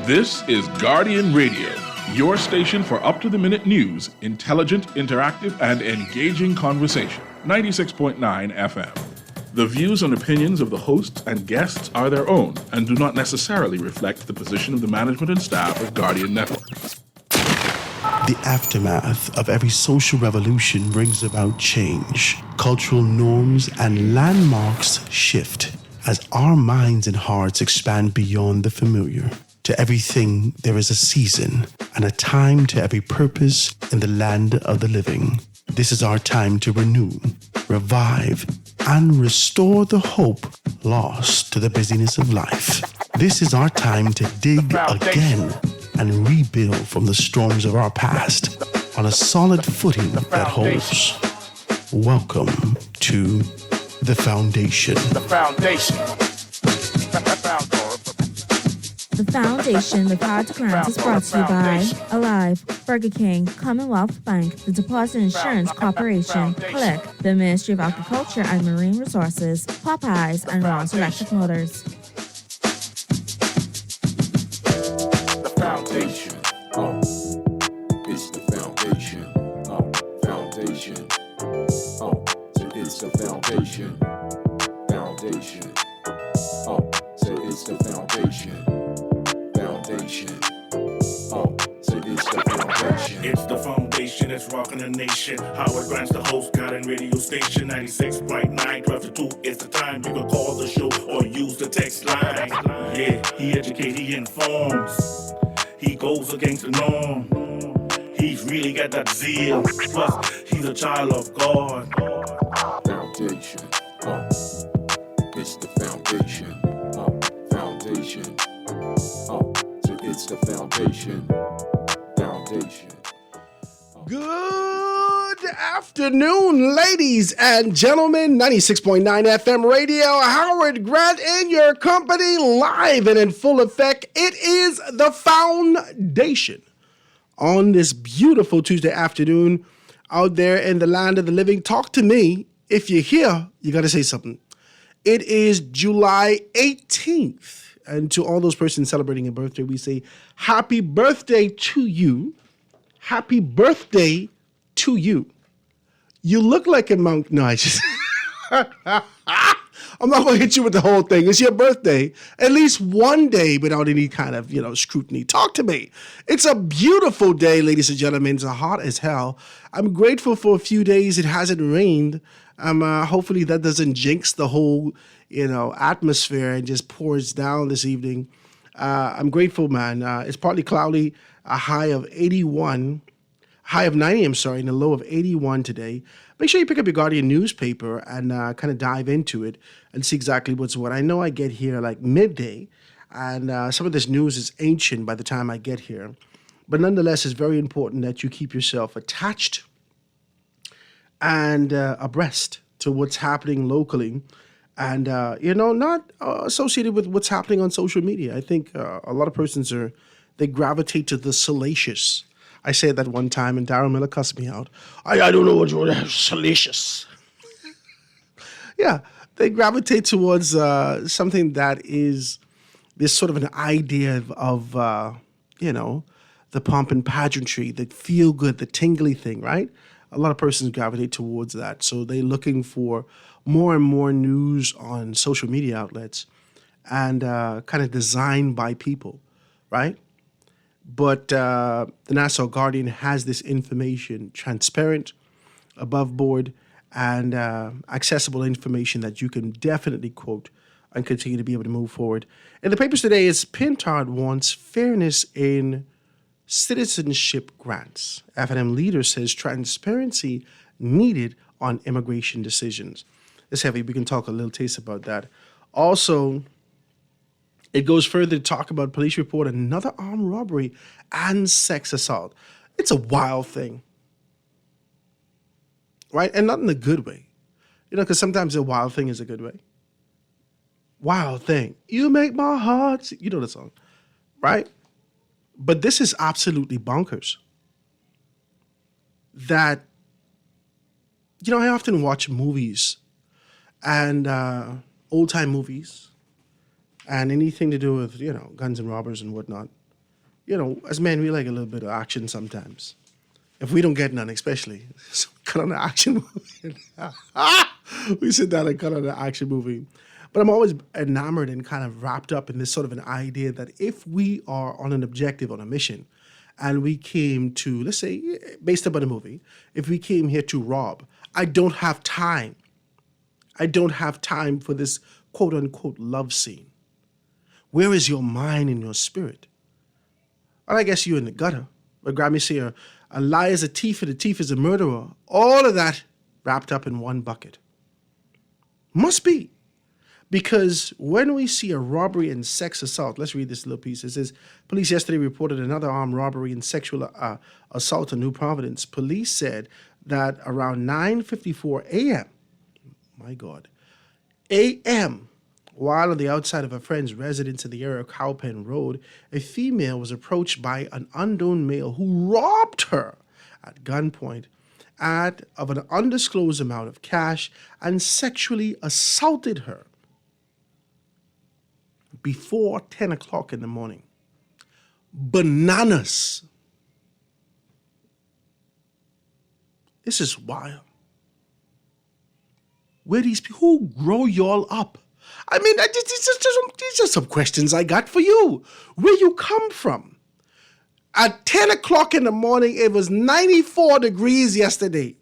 This is Guardian Radio, your station for up-to-the-minute news, intelligent, interactive, and engaging conversation. 96.9 FM. The views and opinions of the hosts and guests are their own and do not necessarily reflect the position of the management and staff of Guardian Network. The aftermath of every social revolution brings about change. Cultural norms and landmarks shift as our minds and hearts expand beyond the familiar. To everything, there is a season and a time to every purpose in the land of the living. This is our time to renew, revive, and restore the hope lost to the busyness of life. This is our time to dig again and rebuild from the storms of our past on a solid footing that holds. Welcome to The Foundation. The Foundation. The Foundation with Hard to Grant is brought to you by Alive, Burger King, Commonwealth Bank, the Deposit Insurance Corporation, Click, the Ministry of Agriculture and Marine Resources, Popeyes, and Ross Electric Motors. The Foundation. It's the Foundation. Foundation. So it's the Foundation. Foundation. So it's the Foundation. Foundation. So it's the Foundation. It's the Foundation that's rocking the nation. Howard Grant's the host, Guardian Radio Station 96.9, 12 to 2. It's the time you can call the show or use the text line. Yeah, he educates, he informs. He goes against the norm. He's really got that zeal. Plus, he's a child of God. Foundation. It's the Foundation. Foundation. So it's the Foundation. Foundation. Good afternoon, ladies and gentlemen. 96.9 FM radio. Howard Grant in your company, live and in full effect. It is the Foundation on this beautiful Tuesday afternoon out there in the land of the living. Talk to me. If you're here, you got to say something. It is July 18th. And to all those persons celebrating a birthday, we say happy birthday to you. Happy birthday to you. You look like a monk. No, I just... I'm not going to hit you with the whole thing. It's your birthday. At least one day without any kind of, scrutiny. Talk to me. It's a beautiful day, ladies and gentlemen. It's hot as hell. I'm grateful for a few days it hasn't rained. Hopefully that doesn't jinx the whole, atmosphere and just pours down this evening. I'm grateful, man. It's partly cloudy, a high of 90, and a low of 81 today. Make sure you pick up your Guardian newspaper and kind of dive into it and see exactly what's what. I know I get here like midday, and some of this news is ancient by the time I get here. But nonetheless, it's very important that you keep yourself attached and abreast to what's happening locally and, not associated with what's happening on social media. I think a lot of persons they gravitate to the salacious. I said that one time and Darryl Miller cussed me out. I don't know what's salacious. Yeah, they gravitate towards something that is this sort of an idea of the pomp and pageantry, the feel good, the tingly thing, right? A lot of persons gravitate towards that. So they're looking for more and more news on social media outlets and kind of designed by people, right? But the Nassau Guardian has this information, transparent, above board, and accessible information that you can definitely quote and continue to be able to move forward. In the papers today is Pintard wants fairness in citizenship grants. F&M leader says transparency needed on immigration decisions. It's heavy. We can talk a little taste about that. Also, it goes further to talk about police report another armed robbery and sex assault. It's a wild thing, right? And not in a good way. Because sometimes a wild thing is a good way. Wild thing. You make my heart. You know the song, right? But this is absolutely bonkers. That, I often watch movies and old-time movies and anything to do with, guns and robbers and whatnot. as men, we like a little bit of action sometimes. If we don't get none, especially, so cut on the action movie. We sit down and cut on the action movie. But I'm always enamored and kind of wrapped up in this sort of an idea that if we are on an objective, on a mission, and we came to, let's say, based upon a movie, if we came here to rob, I don't have time. I don't have time for this quote unquote love scene. Where is your mind and your spirit? Well, I guess you're in the gutter. But Grammy say a lie is a thief and a thief is a murderer. All of that wrapped up in one bucket. Must be. Because when we see a robbery and sex assault, let's read this little piece. It says, police yesterday reported another armed robbery and sexual assault in New Providence. Police said that around 9:54 a.m., my God, a.m., while on the outside of a friend's residence in the area of Cowpen Road, a female was approached by an unknown male who robbed her at gunpoint of an undisclosed amount of cash and sexually assaulted her before 10 o'clock in the morning. Bananas. This is wild. Where these people, who grow y'all up? I mean, these are some questions I got for you. Where you come from? At 10 o'clock in the morning, it was 94 degrees yesterday.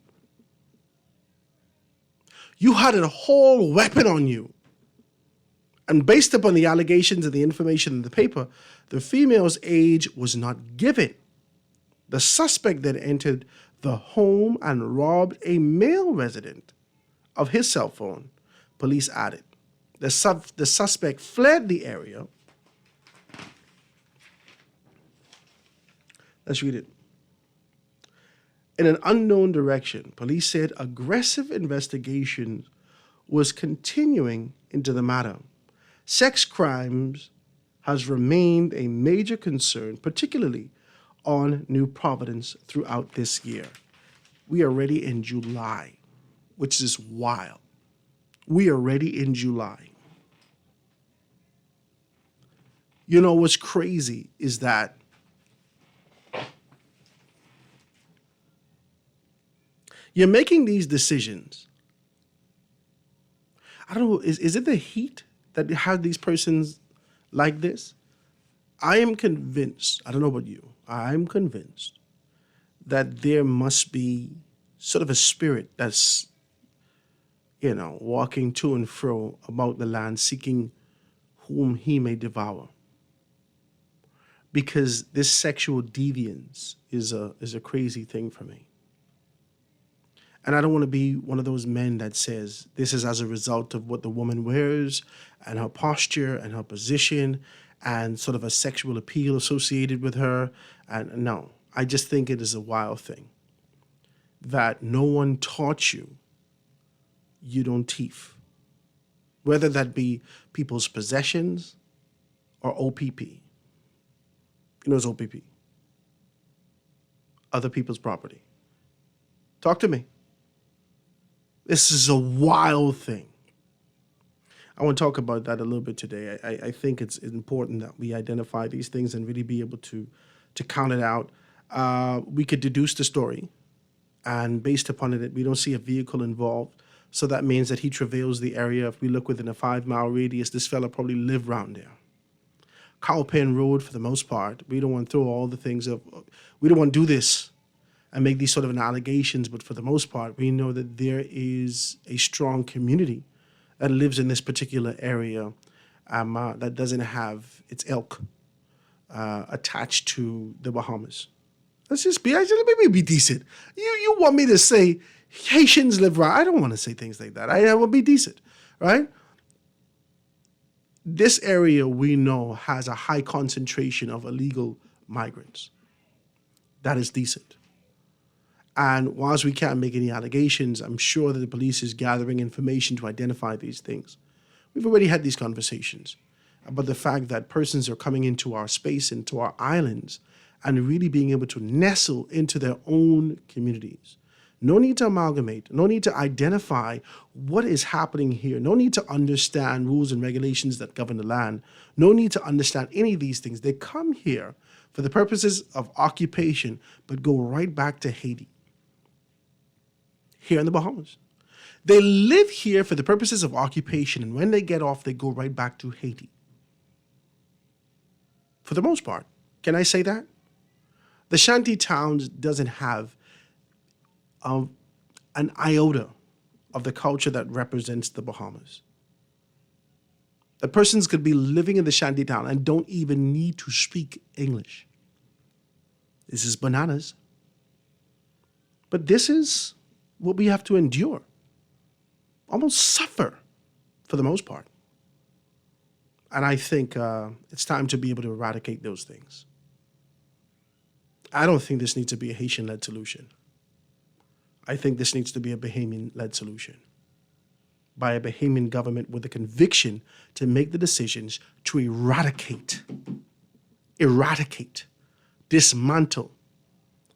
You had a whole weapon on you. And based upon the allegations and the information in the paper, the female's age was not given. The suspect then entered the home and robbed a male resident of his cell phone, police added. The suspect fled the area. Let's read it. In an unknown direction, police said aggressive investigation was continuing into the matter. Sex crimes has remained a major concern, particularly on New Providence throughout this year. We are already in July, which is wild. We are already in July. You know what's crazy is that you're making these decisions. I don't know, is it the heat that had these persons like this? I am convinced, I don't know about you, I'm convinced that there must be sort of a spirit that's, walking to and fro about the land, seeking whom he may devour. Because this sexual deviance is a crazy thing for me. And I don't want to be one of those men that says this is as a result of what the woman wears and her posture and her position and sort of a sexual appeal associated with her. And no, I just think it is a wild thing that no one taught you don't thief. Whether that be people's possessions or OPP. You know what's OPP? Other people's property. Talk to me. This is a wild thing. I want to talk about that a little bit today. I think it's important that we identify these things and really be able to count it out. We could deduce the story, and based upon it, we don't see a vehicle involved. So that means that he travails the area. If we look within a 5-mile radius, this fella probably lived around there. Cowpen Road, for the most part, we don't want to throw all the things up. We don't want to do this and make these sort of an allegations, but for the most part, we know that there is a strong community that lives in this particular area that doesn't have its elk attached to the Bahamas. Let's just be, let me be decent. You want me to say Haitians live right? I don't want to say things like that. I will be decent, right? This area we know has a high concentration of illegal migrants. That is decent. And whilst we can't make any allegations, I'm sure that the police is gathering information to identify these things. We've already had these conversations about the fact that persons are coming into our space, into our islands, and really being able to nestle into their own communities. No need to amalgamate. No need to identify what is happening here. No need to understand rules and regulations that govern the land. No need to understand any of these things. They come here for the purposes of occupation, but go right back to Haiti, here in the Bahamas. They live here for the purposes of occupation, and when they get off, they go right back to Haiti. For the most part. Can I say that? The shanty towns doesn't have an iota of the culture that represents the Bahamas. The persons could be living in the shanty town and don't even need to speak English. This is bananas. But this is what we have to endure, almost suffer for the most part. And I think it's time to be able to eradicate those things. I don't think this needs to be a Haitian-led solution. I think this needs to be a Bahamian-led solution by a Bahamian government with a conviction to make the decisions to eradicate, dismantle,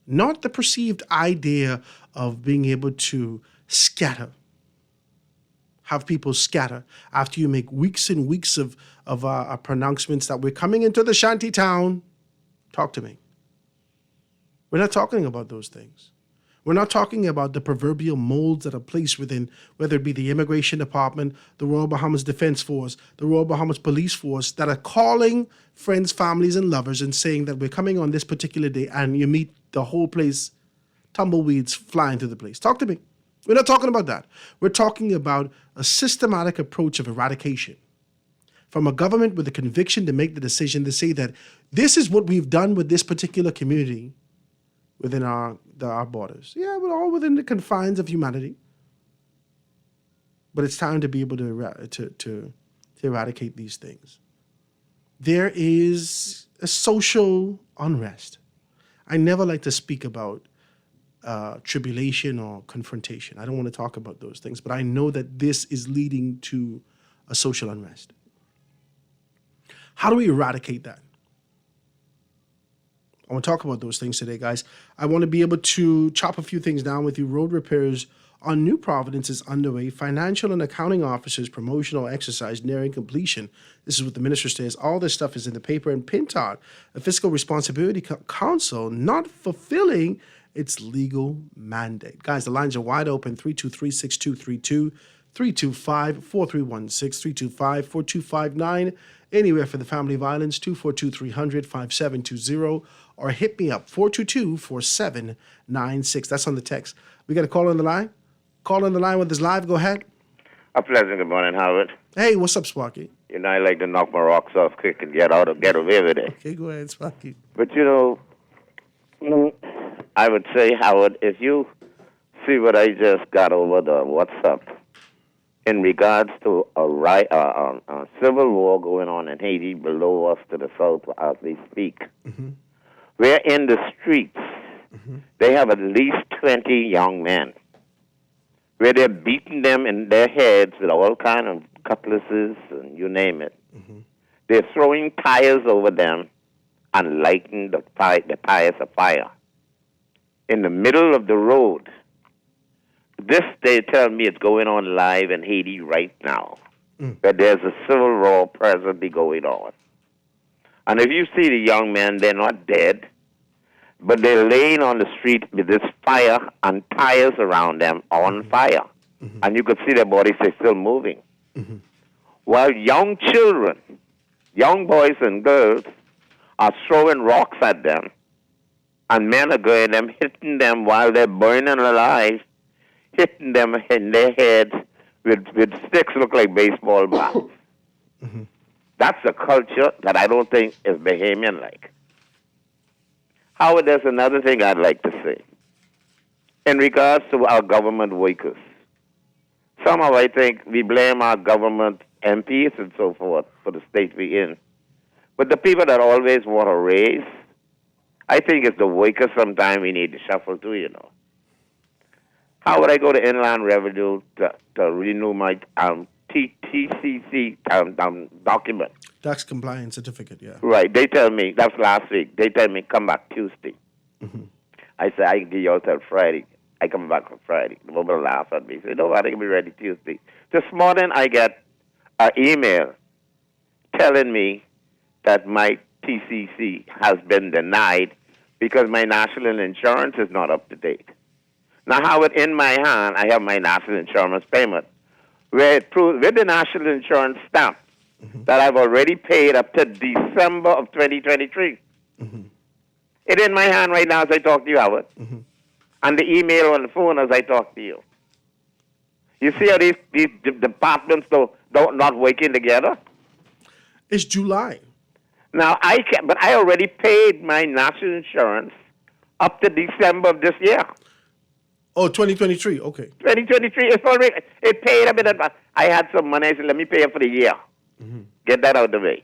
not the perceived idea of being able to scatter, have people scatter after you make weeks and weeks of pronouncements that we're coming into the shanty town. Talk to me. We're not talking about those things. We're not talking about the proverbial molds that are placed within, whether it be the Immigration Department, the Royal Bahamas Defense Force, the Royal Bahamas Police Force, that are calling friends, families, and lovers and saying that we're coming on this particular day, and you meet the whole place, tumbleweeds flying through the place. Talk to me. We're not talking about that. We're talking about a systematic approach of eradication from a government with a conviction to make the decision to say that this is what we've done with this particular community within our borders. Yeah, we're all within the confines of humanity. But it's time to be able to eradicate these things. There is a social unrest. I never like to speak about tribulation or confrontation. I don't want to talk about those things, but I know that this is leading to a social unrest. How do we eradicate that? I want to talk about those things today, guys. I want to be able to chop a few things down with you. Road repairs on New Providence is underway. Financial and accounting officers promotional exercise nearing completion. This is what the minister says. All this stuff is in the paper. And PINTOD, a Fiscal Responsibility Council, not fulfilling its legal mandate. Guys, the lines are wide open. 323-6232, 325-4316, 325-4259. Anywhere for the family violence, 242-300-5720, or hit me up, 422-4796. That's on the text. We got a call on the line? Call on the line with this live. Go ahead. A pleasant good morning, Howard. Hey, what's up, Sparky? You know, I like to knock my rocks off quick and get away with it. Okay, go ahead, Sparky. But, I would say, Howard, if you see what I just got over the WhatsApp in regards to a civil war going on in Haiti below us to the south as we speak. Mm-hmm. We're in the streets. Mm-hmm. They have at least 20 young men where they're beating them in their heads with all kind of cutlasses and you name it. Mm-hmm. They're throwing tires over them and lighting the tires afire. In the middle of the road. This, they tell me, it's going on live in Haiti right now. That there's a civil war presently going on. And if you see the young men, they're not dead, but they're laying on the street with this fire and tires around them on fire. Mm-hmm. And you could see their bodies, they're still moving. Mm-hmm. While young children, young boys and girls, are throwing rocks at them, and men are going them, hitting them while they're burning alive, hitting them in their heads with sticks look like baseball bats. Mm-hmm. That's a culture that I don't think is Bahamian-like. Howard, there's another thing I'd like to say. In regards to our government workers, somehow I think we blame our government MPs and so forth for the state we're in. But the people that always want a raise, I think it's the workers sometimes we need to shuffle too, How would I go to Inland Revenue to renew my TCC document? Tax compliance certificate, yeah. Right. They tell me, that's last week, they tell me come back Tuesday. Mm-hmm. I say, I can give you all till Friday. I come back on Friday. The woman laugh at me. Say, no, I think I'll be ready Tuesday. This morning I get an email telling me that my TCC has been denied because my national insurance is not up to date. Now, Howard, in my hand, I have my national insurance payment, where it proves with the national insurance stamp that I've already paid up to December of 2023. It's in my hand right now as I talk to you, Howard. And the email on the phone as I talk to you. You see how these departments not working together? It's July. Now, but I already paid my national insurance up to December of this year. Oh, 2023. Okay. 2023, it's already, it paid a bit advance. I had some money, I said, let me pay it for the year. Get that out of the way.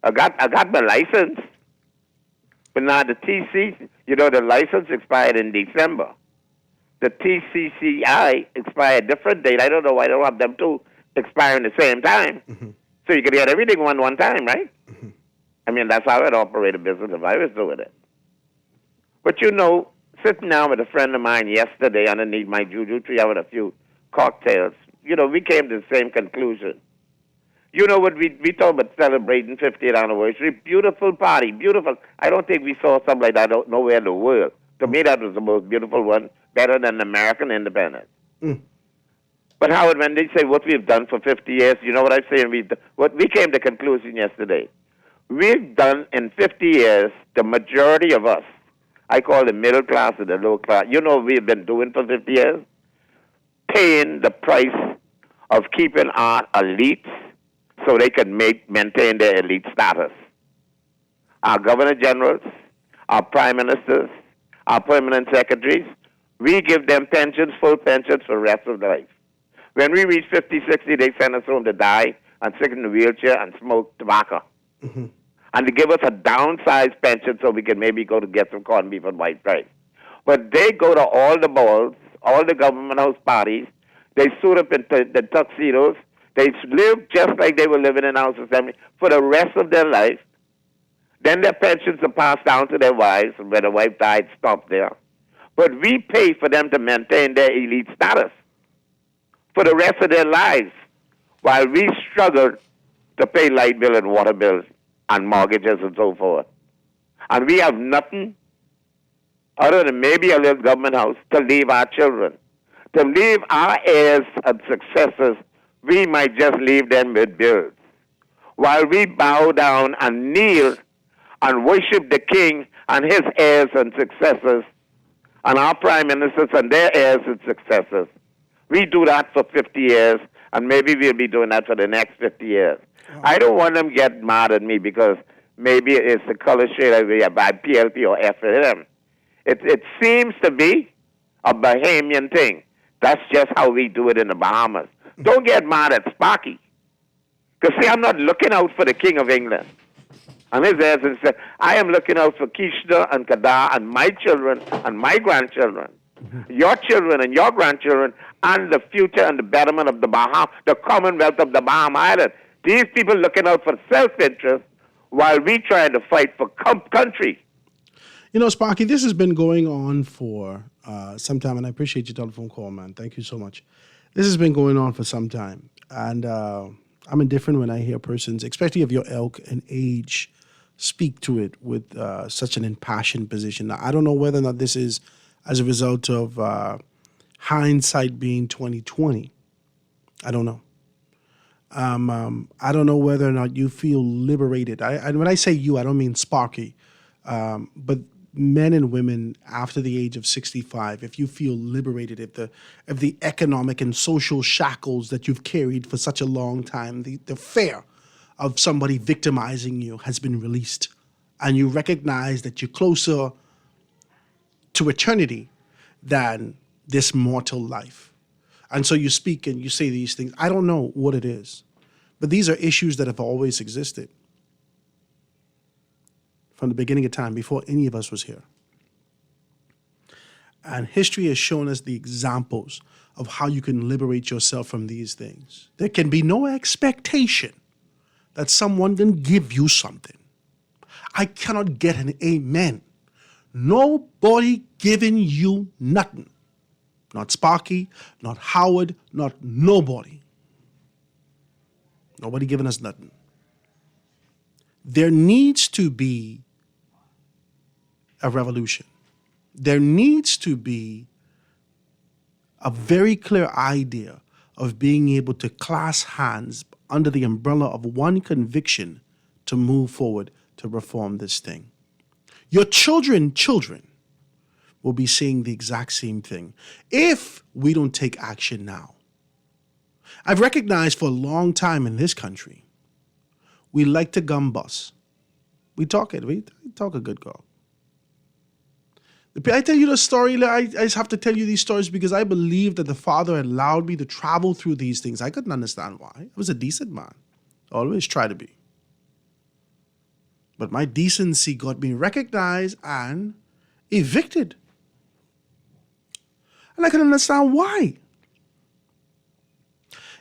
I got my license. But now the TC, the license expired in December. The TCCI expired a different date. I don't know why they don't have them two expiring the same time. So you could get everything one time, right? I mean, that's how I'd operate a business if I was doing it. But sitting down with a friend of mine yesterday underneath my juju tree, having a few cocktails, we came to the same conclusion. You know what, we talked about celebrating 50th anniversary. Beautiful party, beautiful. I don't think we saw something like that nowhere in the world. To me, that was the most beautiful one, better than American independence. But Howard, when they say what we've done for 50 years, you know what I'm saying? We came to the conclusion yesterday. We've done in 50 years, the majority of us, I call the middle class and the low class, what we've been doing for 50 years? Paying the price of keeping our elites so they can maintain their elite status. Our governor generals, our prime ministers, our permanent secretaries, we give them pensions, full pensions for the rest of their life. When we reach 50, 60, they send us home to die and sit in a wheelchair and smoke tobacco. And to give us a downsized pension so we can maybe go to get some corned beef and white rice. But they go to all the balls, all the government house parties, they suit up in the tuxedos, they live just like they were living in house assembly for the rest of their life. Then their pensions are passed down to their wives, and when the wife died, stop there. But we pay for them to maintain their elite status for the rest of their lives, while we struggle to pay light bill and water bills and mortgages and so forth. And we have nothing other than maybe a little government house to leave our children. To leave our heirs and successors, we might just leave them with bills. While we bow down and kneel and worship the king and his heirs and successors, and our prime ministers and their heirs and successors. We do that for 50 years, and maybe we'll be doing that for the next 50 years. I don't want them to get mad at me because maybe it's the color shade of by PLP or FLM. It seems to be a Bahamian thing. That's just how we do it in the Bahamas. Don't get mad at Sparky. Because, see, I'm not looking out for the King of England. And his heirs and said, I am looking out for Kishna and Kadar and my children and my grandchildren, your children and your grandchildren, and the future and the betterment of the Commonwealth of the Bahama Island. These people looking out for self-interest while we trying to fight for country. Sparky, this has been going on for some time, and I appreciate your telephone call, man. Thank you so much. This has been going on for some time, and I'm indifferent when I hear persons, especially of your ilk and age, speak to it with such an impassioned position. Now, I don't know whether or not this is as a result of hindsight being 2020. I don't know. I don't know whether or not you feel liberated. And when I say you, I don't mean Sparky, but men and women after the age of 65, if you feel liberated, if the economic and social shackles that you've carried for such a long time, the fear of somebody victimizing you has been released, and you recognize that you're closer to eternity than this mortal life. And so you speak and you say these things. I don't know what it is, but these are issues that have always existed from the beginning of time, before any of us was here. And history has shown us the examples of how you can liberate yourself from these things. There can be no expectation that someone can give you something. I cannot get an amen. Nobody giving you nothing. Not Sparky, not Howard, not nobody. Nobody giving us nothing. There needs to be a revolution. There needs to be a very clear idea of being able to clasp hands under the umbrella of one conviction to move forward to reform this thing. Your children will be saying the exact same thing if we don't take action now. I've recognized for a long time in this country, we like to gum bust. We talk a good talk. I tell you the story, I just have to tell you these stories because I believe that the Father allowed me to travel through these things. I couldn't understand why. I was a decent man. Always try to be. But my decency got me recognized and evicted. And I couldn't understand why.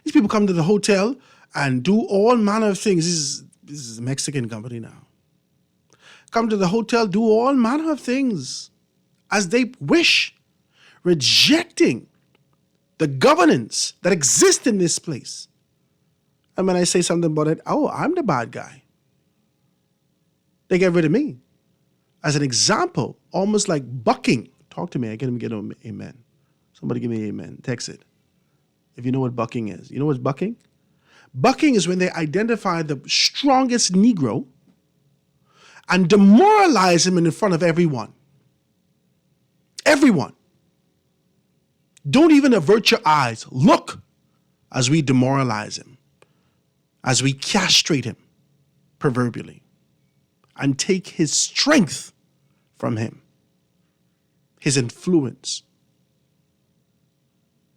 These people come to the hotel and do all manner of things. This is a Mexican company now. Come to the hotel, do all manner of things as they wish, rejecting the governance that exists in this place. And when I say something about it, oh, I'm the bad guy. They get rid of me. As an example, almost like bucking. Talk to me, I can't even get an amen. Somebody give me an amen, text it. If you know what bucking is. You know what's bucking? Bucking is when they identify the strongest Negro and demoralize him in front of everyone. Everyone. Don't even avert your eyes. Look as we demoralize him, as we castrate him, proverbially, and take his strength from him, his influence.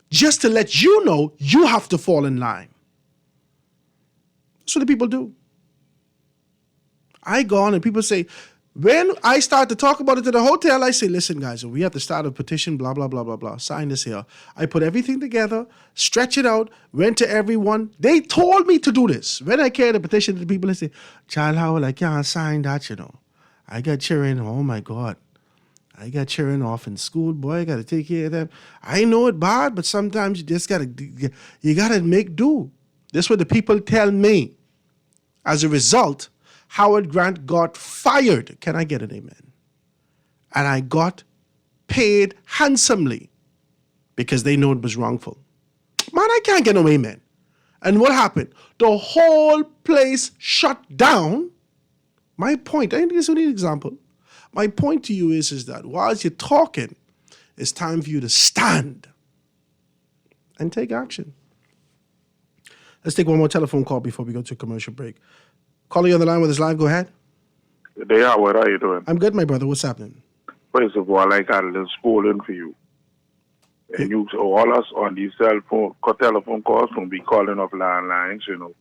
Just to let you know you have to fall in line. That's what the people do. I go on and people say, when I start to talk about it to the hotel, I say, listen, guys, we have to start a petition, blah, blah, blah, blah, blah. Sign this here. I put everything together, stretch it out, went to everyone. They told me to do this. When I carried the petition to the people, they say, Child Howard, I can't sign that, you know. I got children, oh my God. I got children off in school, boy, I got to take care of them. I know it bad, but sometimes you just got to make do. This is what the people tell me. As a result, Howard Grant got fired. Can I get an amen? And I got paid handsomely because they know it was wrongful. Man, I can't get no amen. And what happened? The whole place shut down. My point, I think this is only an example. My point to you is that whilst you're talking, it's time for you to stand and take action. Let's take one more telephone call before we go to a commercial break. Caller, you on the line with us live. Go ahead. Good day, Howard. How you doing? I'm good, my brother. What's happening? First of all, I got a little schooling for you. And you, all us on these telephone calls from be calling off landlines, you know.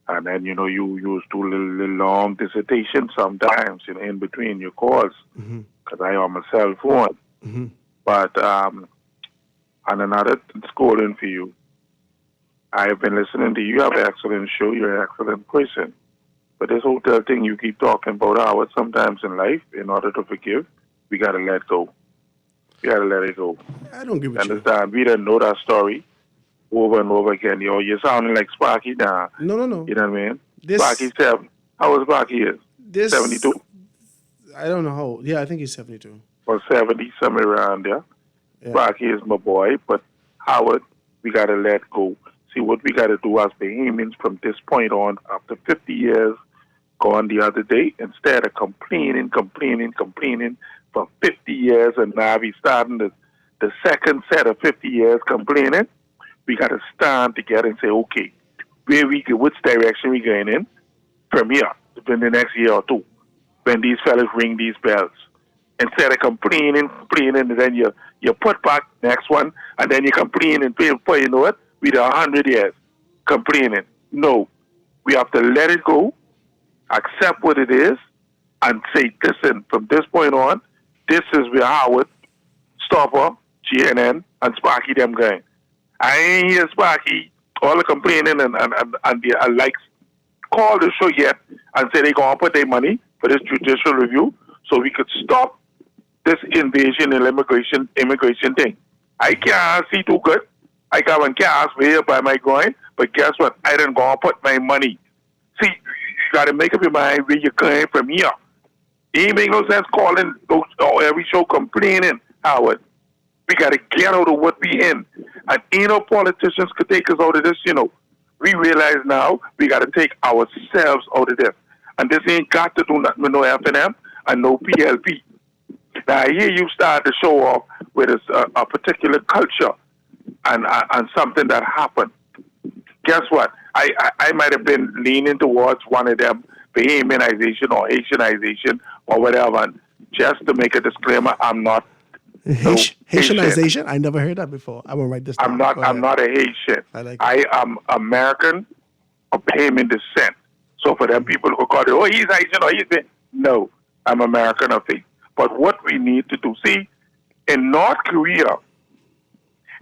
And then, you know, you used to little long dissertation sometimes, you know, in between your calls. Because I on my cell phone. But, and another schooling for you. I have been listening to you. You have an excellent show. You're an excellent person. But this hotel thing you keep talking about, Howard, sometimes in life, in order to forgive, we got to let go. We got to let it go. I don't agree with you. Understand? We didn't know that story over and over again. You're sounding like Sparky now. No. You know what I mean? Sparky 7. How old Sparky is? 72? I don't know how old. Yeah, I think he's 72. Or 70, somewhere around there. Yeah. Sparky is my boy. But Howard, we got to let go. See, what we got to do as Bahamians from this point on, after 50 years, gone the other day, instead of complaining for 50 years, and now we starting the second set of 50 years complaining, we got to stand together and say, okay, which direction we going in from here within the next year or two, when these fellas ring these bells. Instead of complaining, and then you put back next one, and then you complain and pay for, you know what, we done 100 years complaining. No, we have to let it go, accept what it is, and say, listen, from this point on, this is where Howard, Stopper, GNN, and Sparky them going. I ain't hear Sparky, all the complaining and the likes, call the show yet and say they going to put their money for this judicial review so we could stop this invasion and immigration thing. I can't see too good. I got one gas here by my groin, but guess what? I didn't go and put my money. See, you got to make up your mind where you're going from here. It ain't make no sense calling every show complaining, Howard. We got to get out of what we in. And ain't no politicians could take us out of this, We realize now we got to take ourselves out of this. And this ain't got to do nothing with no FNM and no PLP. Now, I hear you start to show off with a particular culture and something that happened. Guess what? I might have been leaning towards one of them, Bahamianization or Haitianization or whatever. And just to make a disclaimer, I'm not Haitianization? Haitian. I never heard that before. I will write this down. I'm not a Haitian. I am American of Bahamian descent. So for them people who call it, he's Haitian or he's Bahamian. No, I'm American of faith. But what we need to do, see, in North Korea,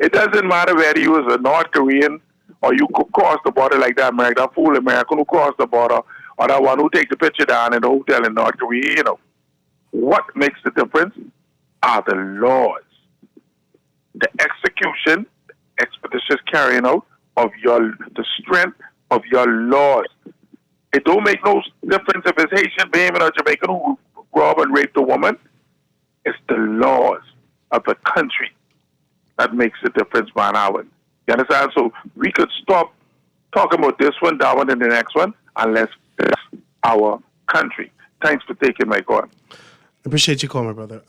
it doesn't matter whether you is a North Korean or you could cross the border like that fool American who crossed the border, or that one who take the picture down in the hotel in North Korea, What makes the difference are the laws. The execution, expeditious carrying out of the strength of your laws. It don't make no difference if it's Haitian, Bahamian, or Jamaican who rob and rape the woman. It's the laws of the country that makes the difference, man, Howard. You understand? So we could stop talking about this one, that one, and the next one, and let's fix our country. Thanks for taking my call. I appreciate you calling, my brother.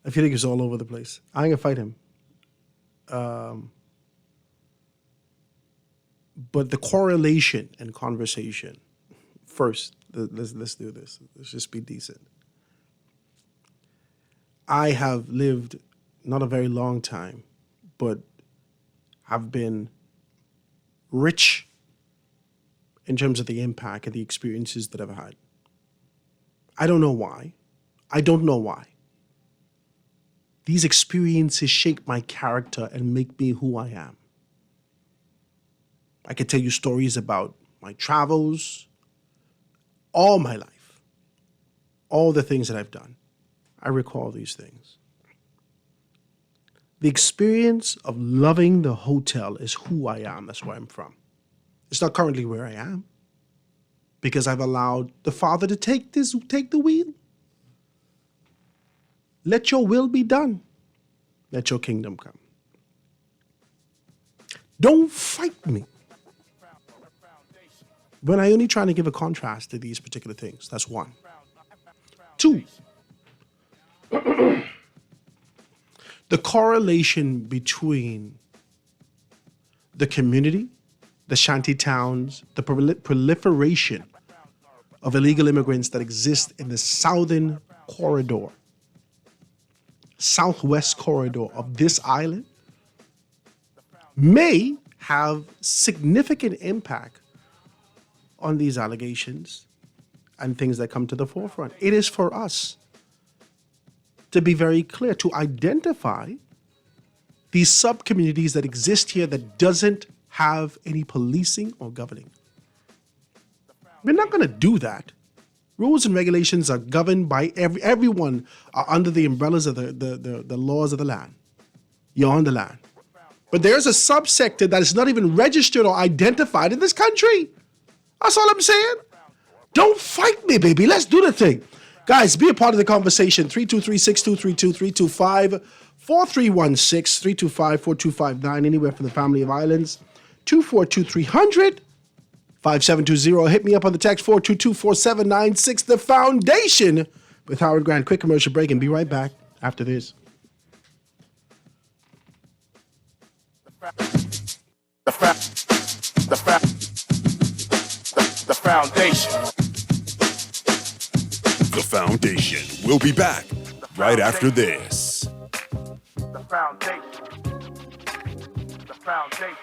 I feel like he's all over the place. I ain't gonna fight him. But the correlation and conversation, first, let's do this. Let's just be decent. I have lived not a very long time, but I've been rich in terms of the impact and the experiences that I've had. I don't know why. These experiences shape my character and make me who I am. I could tell you stories about my travels, all my life, all the things that I've done. I recall these things. The experience of loving the hotel is who I am. That's where I'm from. It's not currently where I am because I've allowed the Father to take the wheel. Let your will be done. Let your kingdom come. Don't fight me when I only trying to give a contrast to these particular things. That's one. Two, the correlation between the community, the shanty towns, the proliferation of illegal immigrants that exist in the southern corridor, southwest corridor of this island may have significant impact on these allegations and things that come to the forefront. It is for us to be very clear, to identify these sub-communities that exist here that doesn't have any policing or governing. We're not going to do that. Rules and regulations are governed by everyone are under the umbrellas of the laws of the land. You're on the land. But there's a subsector that is not even registered or identified in this country. That's all I'm saying. Don't fight me, baby. Let's do the thing. Guys, be a part of the conversation. 323-6232, 325-4316, 325-4259, anywhere from the family of islands. 242-300, 5720. Hit me up on the text 422-4796. The Foundation with Howard Grant. Quick commercial break and be right back after this. The Foundation. The Foundation. We'll be back right after this. The Foundation. The Foundation.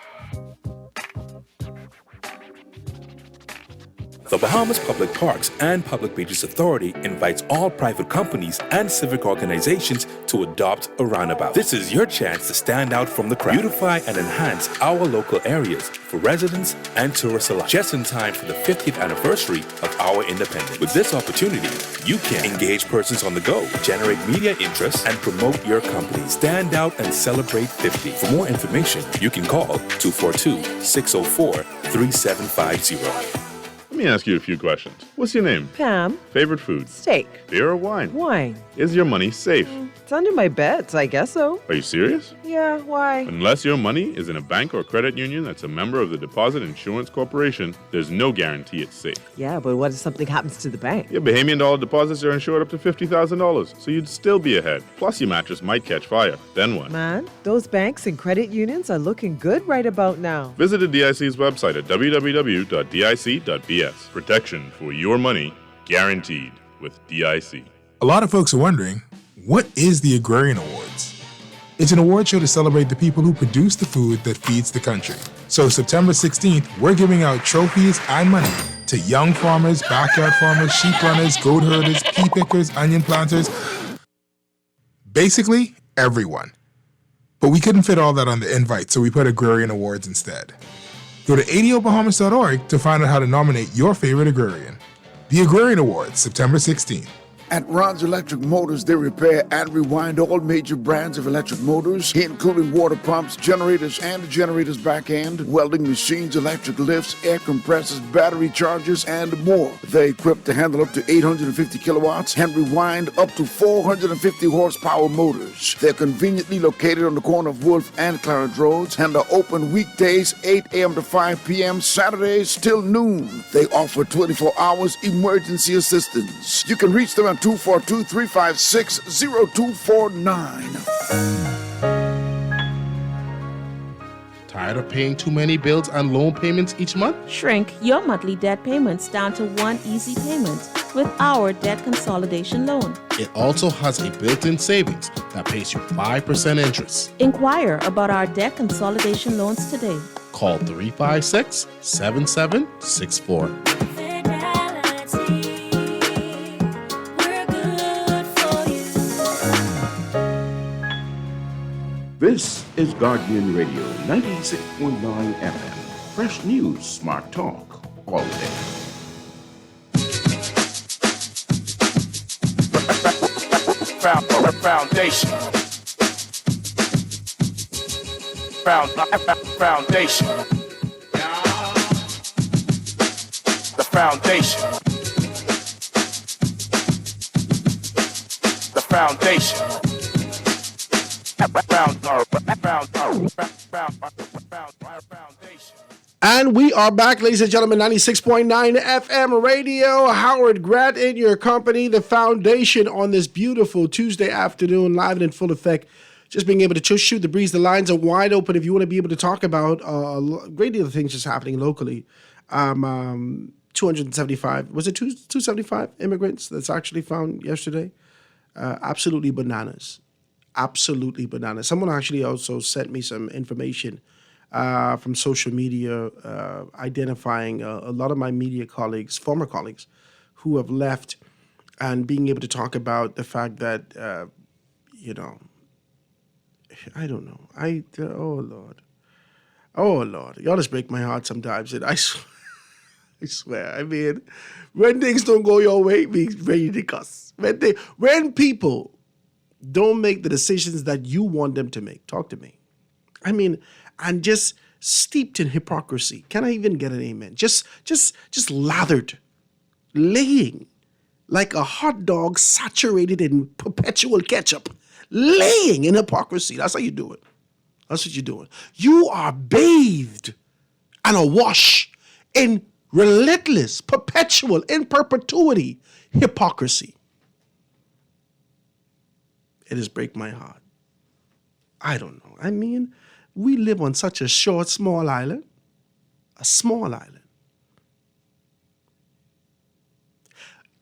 The Bahamas Public Parks and Public Beaches Authority invites all private companies and civic organizations to adopt a roundabout. This is your chance to stand out from the crowd, beautify and enhance our local areas for residents and tourists alike, just in time for the 50th anniversary of our independence. With this opportunity, you can engage persons on the go, generate media interest, and promote your company. Stand out and celebrate 50. For more information, you can call 242-604-3750. Let me ask you a few questions. What's your name? Pam. Favorite food? Steak. Beer or wine? Wine. Is your money safe? It's under my bed, so I guess so. Are you serious? Yeah, why? Unless your money is in a bank or credit union that's a member of the Deposit Insurance Corporation, there's no guarantee it's safe. Yeah, but what if something happens to the bank? Your Bahamian dollar deposits are insured up to $50,000, so you'd still be ahead. Plus, your mattress might catch fire. Then what? Man, those banks and credit unions are looking good right about now. Visit the DIC's website at www.dic.bs. Protection for your money, guaranteed with DIC. A lot of folks are wondering, what is the Agrarian Awards? It's an award show to celebrate the people who produce the food that feeds the country. So September 16th, we're giving out trophies and money to young farmers, backyard farmers, sheep runners, goat herders, pea pickers, onion planters, basically everyone. But we couldn't fit all that on the invite, so we put Agrarian Awards instead. Go to adobahamas.org to find out how to nominate your favorite agrarian. The Agrarian Awards, September 16th. At Ron's Electric Motors, they repair and rewind all major brands of electric motors, including water pumps, generators and the generator's back end, welding machines, electric lifts, air compressors, battery chargers, and more. They're equipped to handle up to 850 kilowatts and rewind up to 450 horsepower motors. They're conveniently located on the corner of Wolf and Clarence Roads and are open weekdays 8 a.m. to 5 p.m., Saturdays till noon. They offer 24 hours emergency assistance. You can reach them at 242-356-0249. Tired of paying too many bills and loan payments each month? Shrink your monthly debt payments down to one easy payment with our debt consolidation loan. It also has a built-in savings that pays you 5% interest. Inquire about our debt consolidation loans today. Call 356-7764. This is Guardian Radio 96.9 FM. Fresh news, smart talk, all day. Foundation. Foundation. The foundation. The foundation. And we are back, ladies and gentlemen, 96.9 FM radio. Howard Grant in your company, the foundation on this beautiful Tuesday afternoon, live and in full effect. Just being able to just shoot the breeze. The lines are wide open if you want to be able to talk about a great deal of things just happening locally. 275, was it 275 immigrants that's actually found yesterday? Absolutely bananas. Absolutely bananas. Someone actually also sent me some information from social media identifying a lot of my media colleagues, former colleagues, who have left and being able to talk about the fact that, I don't know. Oh, Lord. Y'all just break my heart sometimes. And I swear. I mean, when things don't go your way, it means ready to cuss. When people don't make the decisions that you want them to make. Talk to me. I mean, and just steeped in hypocrisy. Can I even get an amen? Just lathered, laying like a hot dog saturated in perpetual ketchup, laying in hypocrisy. That's how you do it. That's what you're doing. You are bathed and awash in relentless, perpetual, in perpetuity hypocrisy. It just breaks my heart. I don't know. I mean, we live on such a short, small island. A small island.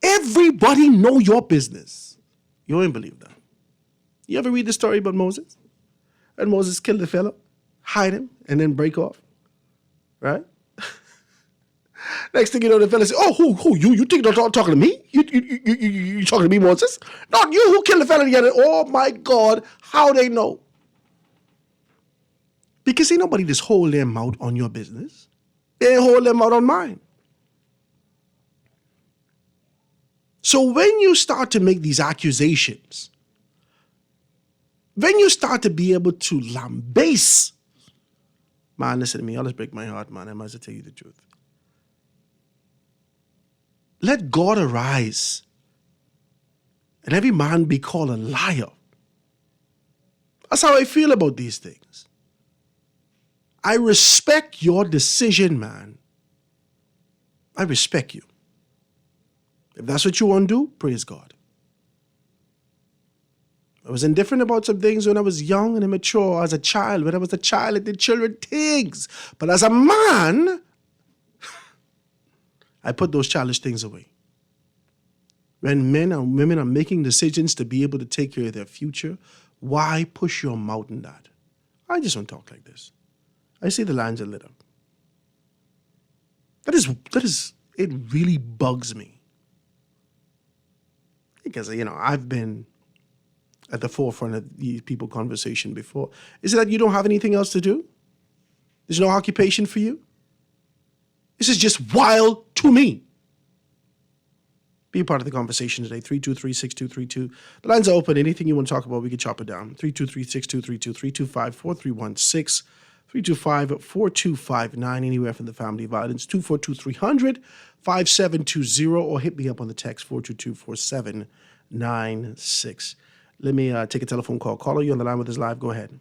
Everybody know your business. You won't believe that. You ever read the story about Moses? And Moses killed the fellow, hide him, and then break off. Right? Next thing you know, the fella say, "Oh, who? You think they're talking to me? You talking to me, Moses? Not you. Who killed the fella together? Oh my God, how they know? Because ain't nobody just hold their mouth on your business. They ain't hold their mouth on mine. So when you start to make these accusations, when you start to be able to lambaste, man, listen to me, always break my heart, man. I must tell you the truth. Let God arise and every man be called a liar. That's how I feel about these things. I respect your decision, man. I respect you. If that's what you want to do, praise God. I was indifferent about some things when I was young and immature as a child. When I was a child, I did children things. But as a man, I put those childish things away. When men and women are making decisions to be able to take care of their future, why push your mouth in that? I just don't talk like this. I see the lines are lit up. That is, it really bugs me. Because, I've been at the forefront of these people conversation before. Is it that you don't have anything else to do? There's no occupation for you? This is just wild to me. Be a part of the conversation today, 323-6232. The lines are open. Anything you want to talk about, we can chop it down. 323-6232, 325-4316, 325-4259, anywhere from the family violence, 242-300, 5720, or hit me up on the text, 422-4796. Let me take a telephone call. Caller, you on the line with us live. Go ahead.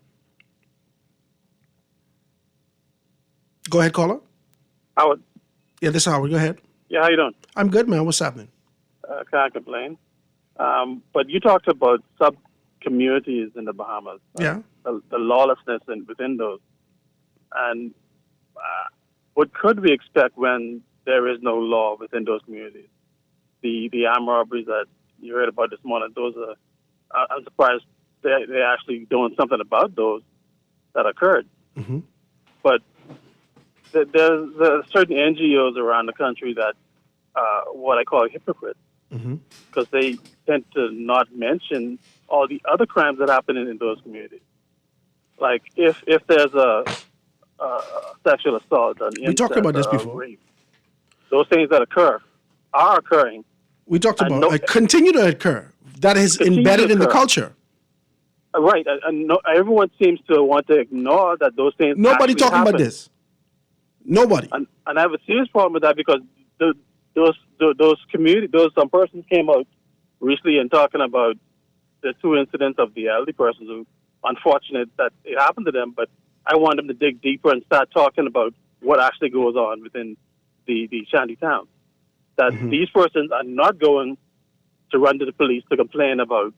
Go ahead, caller. Howard. Yeah, this is Howard. Go ahead. Yeah, how you doing? I'm good, man. What's happening? Can't complain. But you talked about sub-communities in the Bahamas. Yeah. The lawlessness within those. And what could we expect when there is no law within those communities? The armed robberies that you heard about this morning, those are, I'm surprised they're actually doing something about those that occurred. Mm-hmm. But there's certain NGOs around the country that what I call hypocrites, because they tend to not mention all the other crimes that happen in those communities. Like if there's a sexual assault, we talked about this before. Rape, those things that are occurring. We talked about continue to occur. That is embedded in the culture. Right, and everyone seems to want to ignore that those things. Nobody talking about this. Nobody. And I have a serious problem with that because some persons came out recently and talking about the two incidents of the elderly persons who, unfortunate that it happened to them, but I want them to dig deeper and start talking about what actually goes on within the shanty towns. That these persons are not going to run to the police to complain about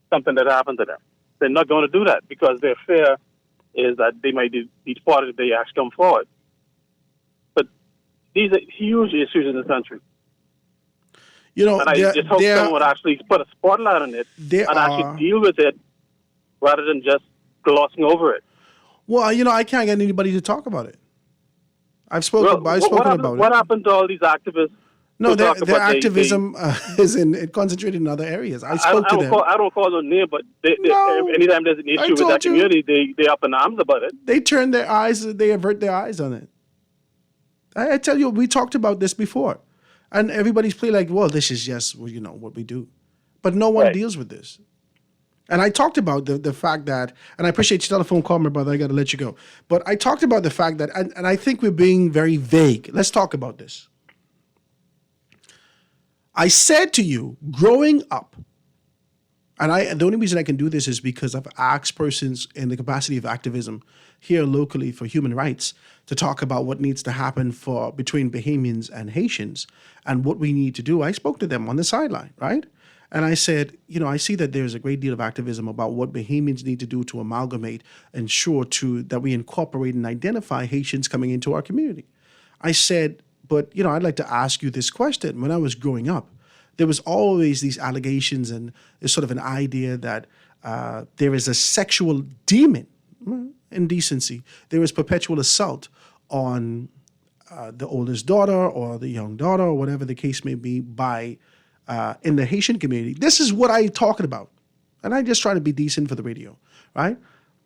something that happened to them. They're not going to do that because their fear is that they might be deported if they actually come forward. But these are huge issues in the country. And I just hope someone would actually put a spotlight on it and actually deal with it rather than just glossing over it. Well, I can't get anybody to talk about it. I've spoken about it. What happened to all these activists? No, their activism is concentrated in other areas. I spoke to them. I don't call them name, but anytime there's an issue with that community, they up in arms about it. They turn their eyes, they avert their eyes on it. I tell you, we talked about this before. And everybody's playing like, well, this is just, what we do. But no one deals with this. And I talked about the fact that, and I appreciate your telephone call, my brother, I got to let you go. But I talked about the fact that, and I think we're being very vague. Let's talk about this. I said to you, growing up, and the only reason I can do this is because I've asked persons in the capacity of activism here locally for human rights to talk about what needs to happen between Bahamians and Haitians and what we need to do. I spoke to them on the sideline, right? And I said, I see that there's a great deal of activism about what Bahamians need to do to amalgamate, ensure that we incorporate and identify Haitians coming into our community. I said, but, I'd like to ask you this question. When I was growing up, there was always these allegations and there's sort of an idea that there is a sexual demon, indecency. There is perpetual assault on the oldest daughter or the young daughter or whatever the case may be by in the Haitian community. This is what I'm talking about. And I just try to be decent for the radio, right?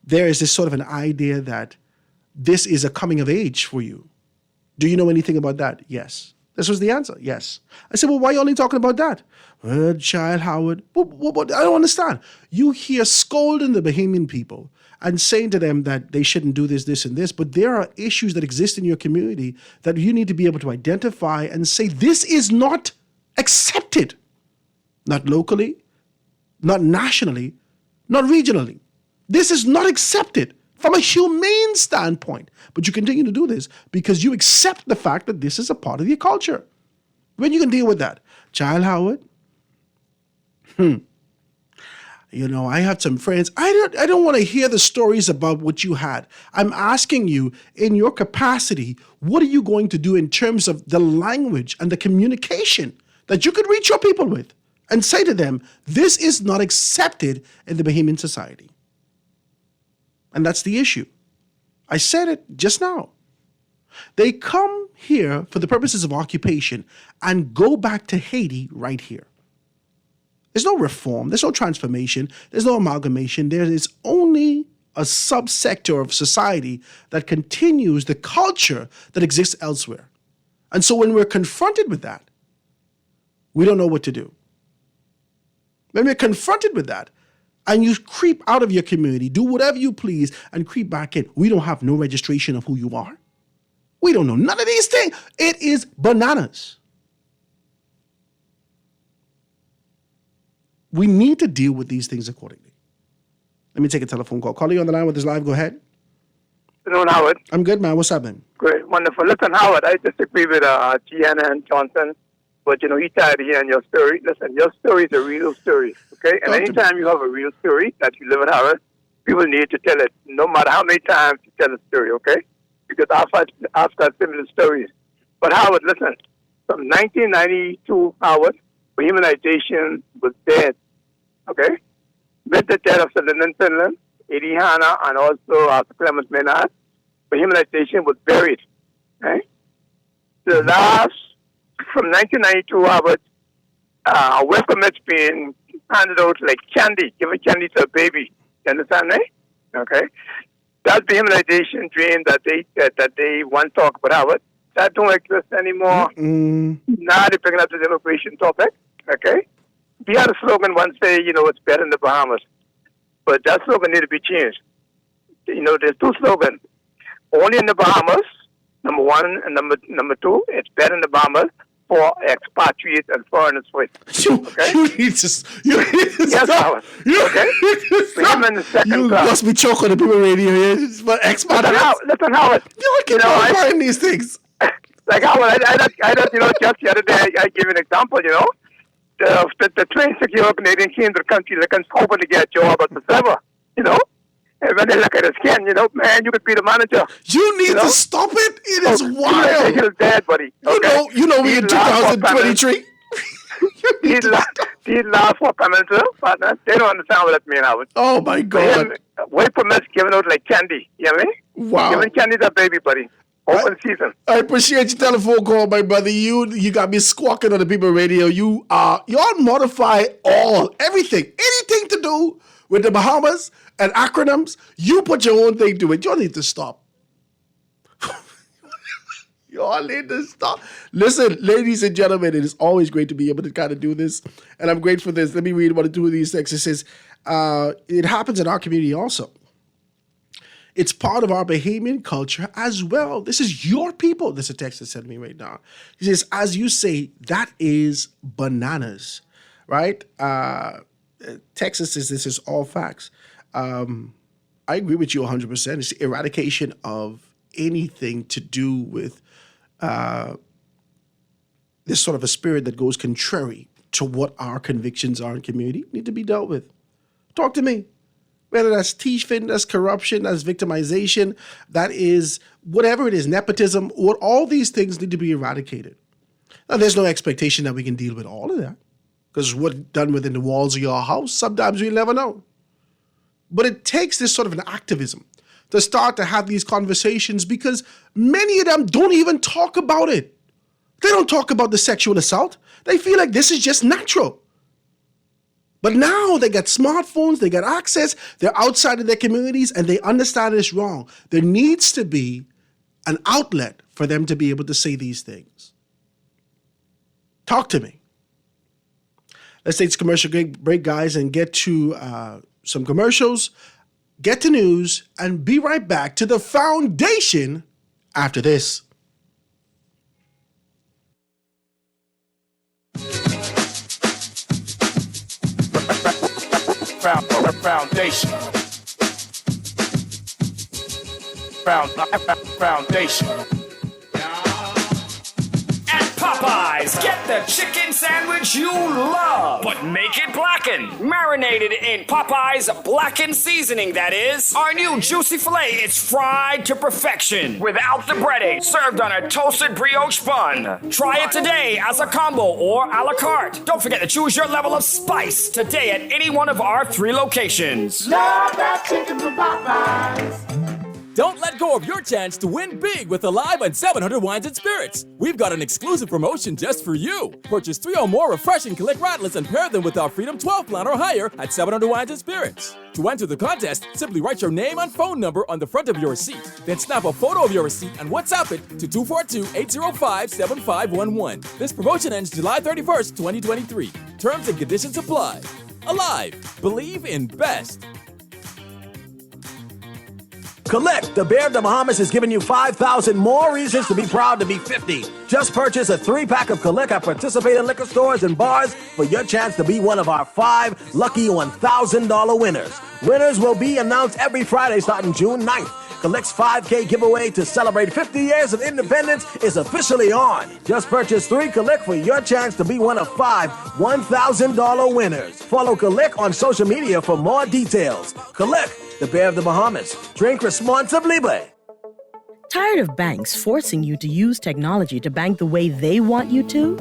There is this sort of an idea that this is a coming of age for you. Do you know anything about that? Yes. This was the answer. Yes. I said, well, why are you only talking about that? Well, child Howard, what, I don't understand. You hear scolding the Bahamian people and saying to them that they shouldn't do this, this, and this, but there are issues that exist in your community that you need to be able to identify and say, this is not accepted. Not locally, not nationally, not regionally. This is not accepted from a humane standpoint. But you continue to do this because you accept the fact that this is a part of your culture. When you can deal with that? Child Howard? You know, I have some friends. I don't want to hear the stories about what you had. I'm asking you, in your capacity, what are you going to do in terms of the language and the communication that you could reach your people with and say to them, this is not accepted in the Bahamian society. And that's the issue. I said it just now. They come here for the purposes of occupation and go back to Haiti right here. There's no reform, there's no transformation, there's no amalgamation. There is only a subsector of society that continues the culture that exists elsewhere. And so when we're confronted with that, we don't know what to do. When we're confronted with that, and you creep out of your community, do whatever you please, and creep back in, we don't have no registration of who you are. We don't know none of these things. It is bananas. We need to deal with these things accordingly. Let me take a telephone call. Call you on the line with this live. Go ahead. Good afternoon, Howard. I'm good, man. What's happening? Great. Wonderful. Listen, Howard, I disagree with Gianna and Johnson, but, you know, he tired of hearing your story. Listen, your story is a real story, okay? And anytime you have a real story that you live in, Howard, people need to tell it, no matter how many times you tell a story, okay? Because I've got similar stories. But, Howard, listen, from 1992, Howard, Bahamianization was dead, okay? With the death of Sir Lyndon Finland, Eddie Hanna, and also Arthur Clemens Maynard, Bahamianization was buried, okay? The last, from 1992, Howard, work permits being handed out like candy, giving candy to a baby. You understand me? Okay? That Bahamianization dream that they once talked about, Howard, that don't exist anymore. Now they're picking up this immigration topic, okay? We had a slogan once say, you know, it's better in the Bahamas. But that slogan need to be changed. You know, there's two slogans. Only in the Bahamas, number one, and number two, it's better in the Bahamas for expatriates and foreigners with. Okay? You need to yes, stop. Okay? I'm in the second class. Must be choking the people radio here. But expatriates. Listen, Howard. You know, I find these things. Like, Howard, I you know, just the other day, I give an example, you know. The 26-year-old Canadian came to the country looking hoping to get a job at the server, you know. And when they look at his skin, you know, man, you could be the manager. You need to stop it. It is wild. He's dead, buddy. Okay? You know, we in 2023. These last four comments, partner, they don't understand what that means, Howard. Oh, my God. Work permits given out like candy, you know what I mean? Wow. Giving candy to a baby, buddy. Open season. I appreciate your telephone call, my brother. You got me squawking on the people radio. Y'all modify everything, anything to do with the Bahamas and acronyms. You put your own thing to it. Y'all need to stop. Y'all need to stop. Listen, ladies and gentlemen, it is always great to be able to kind of do this, and I'm grateful for this. Let me read one or two of these texts. It says, it happens in our community also. It's part of our Bahamian culture as well. This is your people. This is a text that sent me right now. He says, as you say, that is bananas, right? Texas says this is all facts. I agree with you 100%. It's the eradication of anything to do with this sort of a spirit that goes contrary to what our convictions are in community need to be dealt with. Talk to me. Whether that's thieving, that's corruption, that's victimization, that is whatever it is, nepotism, all these things need to be eradicated. Now, there's no expectation that we can deal with all of that because what's done within the walls of your house, sometimes we never know. But it takes this sort of an activism to start to have these conversations because many of them don't even talk about it. They don't talk about the sexual assault. They feel like this is just natural. But now they got smartphones, they got access, they're outside of their communities, and they understand it's wrong. There needs to be an outlet for them to be able to say these things. Talk to me. Let's take this commercial break, guys, and get to some commercials, get to news, and be right back to the foundation after this. Foundation. Foundation. At Popeyes, get the chicken sandwich you love, but make it blackened. Marinated in Popeyes blackened seasoning, that is. Our new juicy filet is fried to perfection without the breading, served on a toasted brioche bun. Try it today as a combo or a la carte. Don't forget to choose your level of spice today at any one of our 3 locations. Love that chicken from Popeyes. Don't let go of your chance to win big with Alive and 700 Wines and Spirits. We've got an exclusive promotion just for you. Purchase 3 or more refreshing Click Rattlers and pair them with our Freedom 12 plan or higher at 700 Wines and Spirits. To enter the contest, simply write your name and phone number on the front of your receipt. Then snap a photo of your receipt and WhatsApp it to 242-805-7511. This promotion ends July 31st, 2023. Terms and conditions apply. Alive. Believe in best. Collect, the Bear of the Bahamas has given you 5,000 more reasons to be proud to be 50. Just purchase a 3-pack of Collect at participating liquor stores and bars for your chance to be one of our 5 lucky $1,000 winners. Winners will be announced every Friday starting June 9th. Collect's 5K giveaway to celebrate 50 years of independence is officially on. Just purchase 3 Collect for your chance to be one of 5 $1,000 winners. Follow Collect on social media for more details. Collect, the Bear of the Bahamas. Drink responsibly, babe. Tired of banks forcing you to use technology to bank the way they want you to?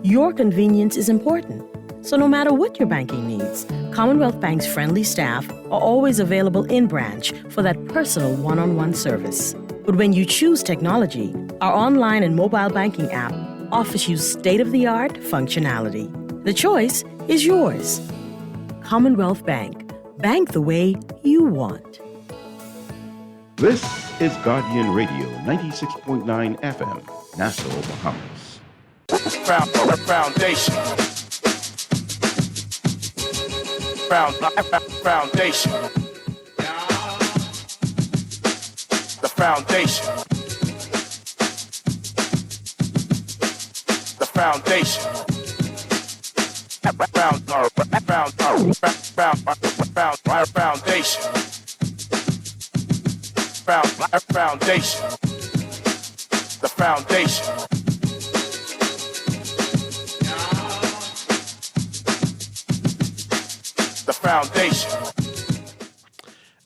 Your convenience is important. So no matter what your banking needs, Commonwealth Bank's friendly staff are always available in branch for that personal one-on-one service. But when you choose technology, our online and mobile banking app offers you state-of-the-art functionality. The choice is yours. Commonwealth Bank. Bank the way you want. This is Guardian Radio 96.9 FM, Nassau, Bahamas. Foundation. Foundation. The foundation. The foundation. Foundation. Foundation. The foundation. The foundation.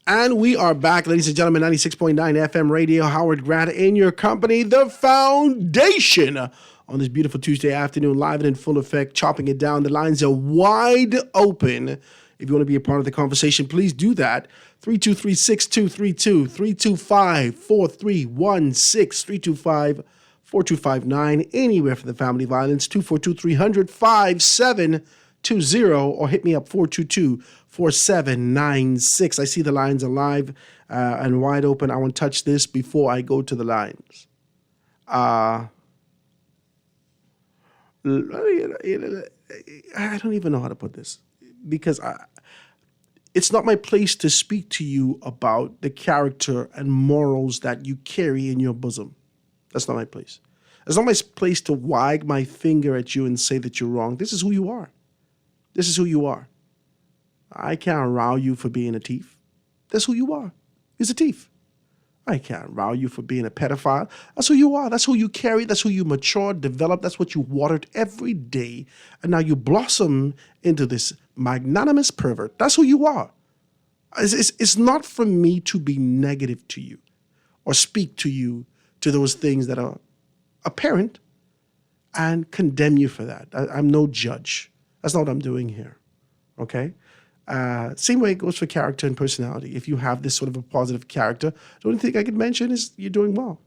And we are back, ladies and gentlemen, 96.9 FM radio. Howard Grant in your company, the foundation. On this beautiful Tuesday afternoon, live and in full effect, chopping it down. The lines are wide open. If you want to be a part of the conversation, please do that. 323-6232, 325-4316, 325-4259, anywhere for the family violence, 242-300-5720, or hit me up, 422-4796. I see the lines are live and wide open. I want to touch this before I go to the lines. I don't even know how to put this because it's not my place to speak to you about the character and morals that you carry in your bosom. That's not my place. It's not my place to wag my finger at you and say that you're wrong. This is who you are. This is who you are. I can't row you for being a thief. That's who you are. You're a thief. I can't row you for being a pedophile. That's who you are. That's who you carry. That's who you matured, developed. That's what you watered every day. And now you blossom into this magnanimous pervert. That's who you are. It's not for me to be negative to you or speak to you to those things that are apparent and condemn you for that. I'm no judge. That's not what I'm doing here. Okay? Same way it goes for character and personality. If you have this sort of a positive character, the only thing I could mention is you're doing well.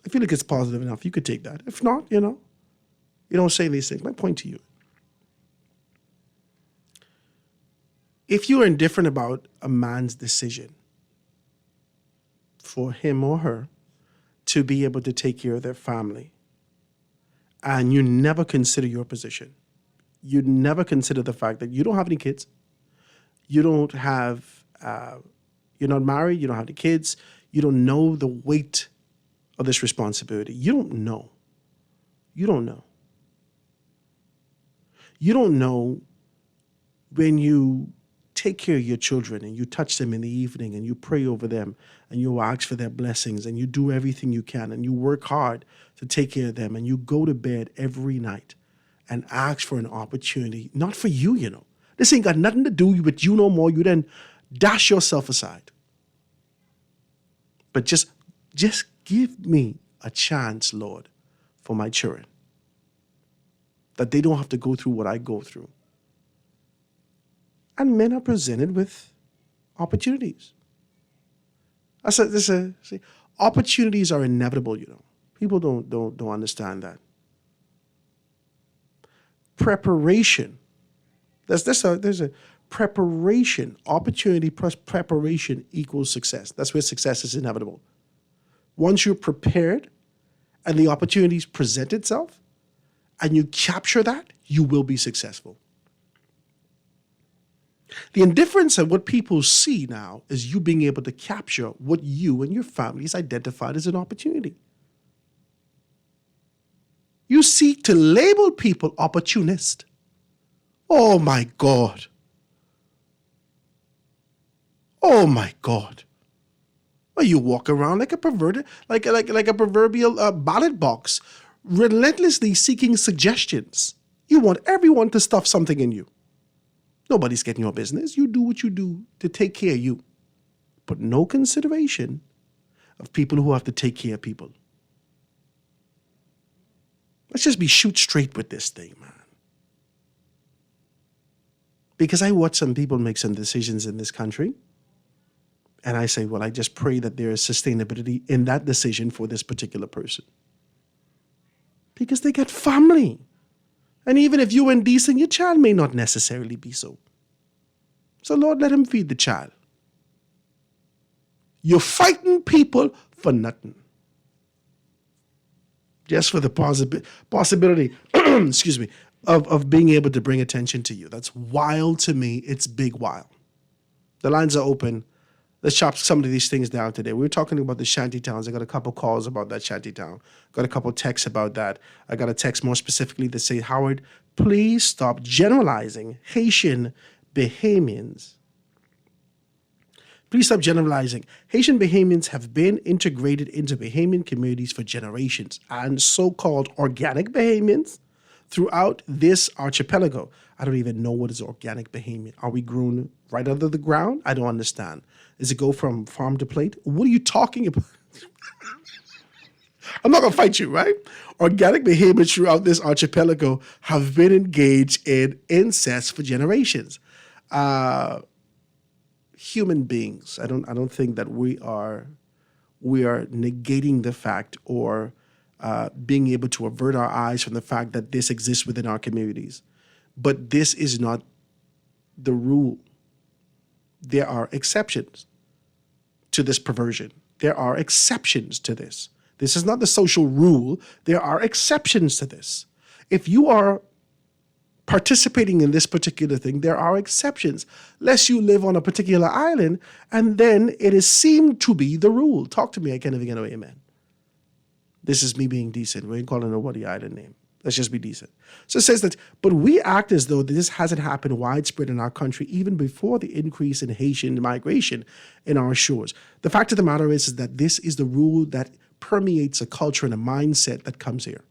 I feel like it's positive enough. You could take that. If not, you don't say these things. My point to you. If you are indifferent about a man's decision for him or her to be able to take care of their family, and you never consider your position, you never consider the fact that you don't have any kids, you don't have, you're not married, you don't have any kids, you don't know the weight of this responsibility. You don't know. You don't know. You don't know when you take care of your children and you touch them in the evening and you pray over them and you ask for their blessings and you do everything you can and you work hard to take care of them and you go to bed every night and ask for an opportunity, not for you, This ain't got nothing to do with you no more. You then dash yourself aside. But just give me a chance, Lord, for my children. That they don't have to go through what I go through. And men are presented with opportunities. Opportunities are inevitable, People don't understand that. Preparation. There's a preparation. Opportunity plus preparation equals success. That's where success is inevitable. Once you're prepared and the opportunities present itself and you capture that, you will be successful. The indifference of what people see now is you being able to capture what you and your families identified as an opportunity. You seek to label people opportunist. Oh my God. Oh my God. Well, you walk around like a perverted, like a proverbial ballot box, relentlessly seeking suggestions. You want everyone to stuff something in you. Nobody's getting your business. You do what you do to take care of you. But no consideration of people who have to take care of people. Let's just be shoot straight with this thing, man. Because I watch some people make some decisions in this country. And I say, well, I just pray that there is sustainability in that decision for this particular person. Because they got family. And even if you're indecent, your child may not necessarily be so. So Lord, let him feed the child. You're fighting people for nothing. Just for the possibility, excuse me, of being able to bring attention to you. That's wild to me. It's big wild. The lines are open. Let's chop some of these things down today. We were talking about the shanty towns. I got a couple calls about that shanty town. Got a couple texts about that. I got a text more specifically that say, Howard, please stop generalizing Haitian Bahamians. Please stop generalizing. Haitian Bahamians have been integrated into Bahamian communities for generations, and so-called organic Bahamians throughout this archipelago. I don't even know what is organic Bahamian. Are we grown right under the ground? I don't understand. Does it go from farm to plate? What are you talking about? I'm not going to fight you, right? Organic Bahamians throughout this archipelago have been engaged in incest for generations. Human beings. I don't think that we are negating the fact or being able to avert our eyes from the fact that this exists within our communities. But this is not the rule. There are exceptions to this perversion. There are exceptions to this. This is not the social rule. There are exceptions to this. If you are participating in this particular thing, there are exceptions, lest you live on a particular island and then it is seemed to be the rule. Talk to me, I can't even get an amen. This is me being decent. We ain't calling nobody island name. Let's just be decent. So it says that, but we act as though this hasn't happened widespread in our country even before the increase in Haitian migration in our shores. The fact of the matter is that this is the rule that permeates a culture and a mindset that comes here.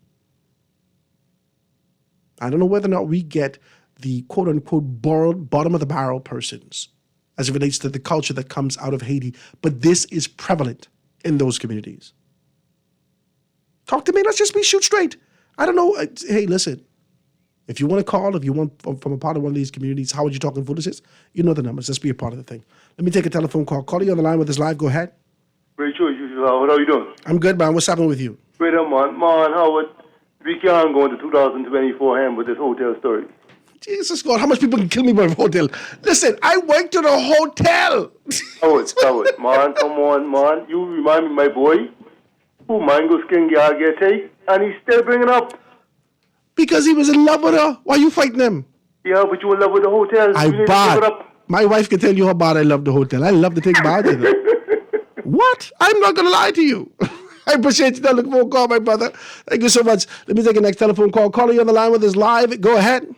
I don't know whether or not we get the quote-unquote borrowed bottom of the barrel persons as it relates to the culture that comes out of Haiti, but this is prevalent in those communities. Talk to me. Let's just be shoot straight. I don't know. Hey, listen. If you want to call, if you want from a part of one of these communities, how would you talking foolishness? You know the numbers. Let's be a part of the thing. Let me take a telephone call. Call you on the line with us live. Go ahead. Rachel, what are you doing? I'm good, man. What's happening with you? Wait a month. Man, Howard, we can't go into 2024 hand with this hotel story. Jesus God, how much people can kill me by a hotel? Listen, I went to the hotel. Howard, man, come on, man. You remind me, my boy, who mango skin girl get take, and he's still bringing up. Because he was in love with her. Why are you fighting him? Yeah, but you were in love with the hotel. I You need to give it bad. up. My wife can tell you how bad I love the hotel. I love to take bad in it. What? I'm not going to lie to you. I appreciate you telling the phone call, my brother. Thank you so much. Let me take a next telephone call. Caller, you on the line with us live. Go ahead.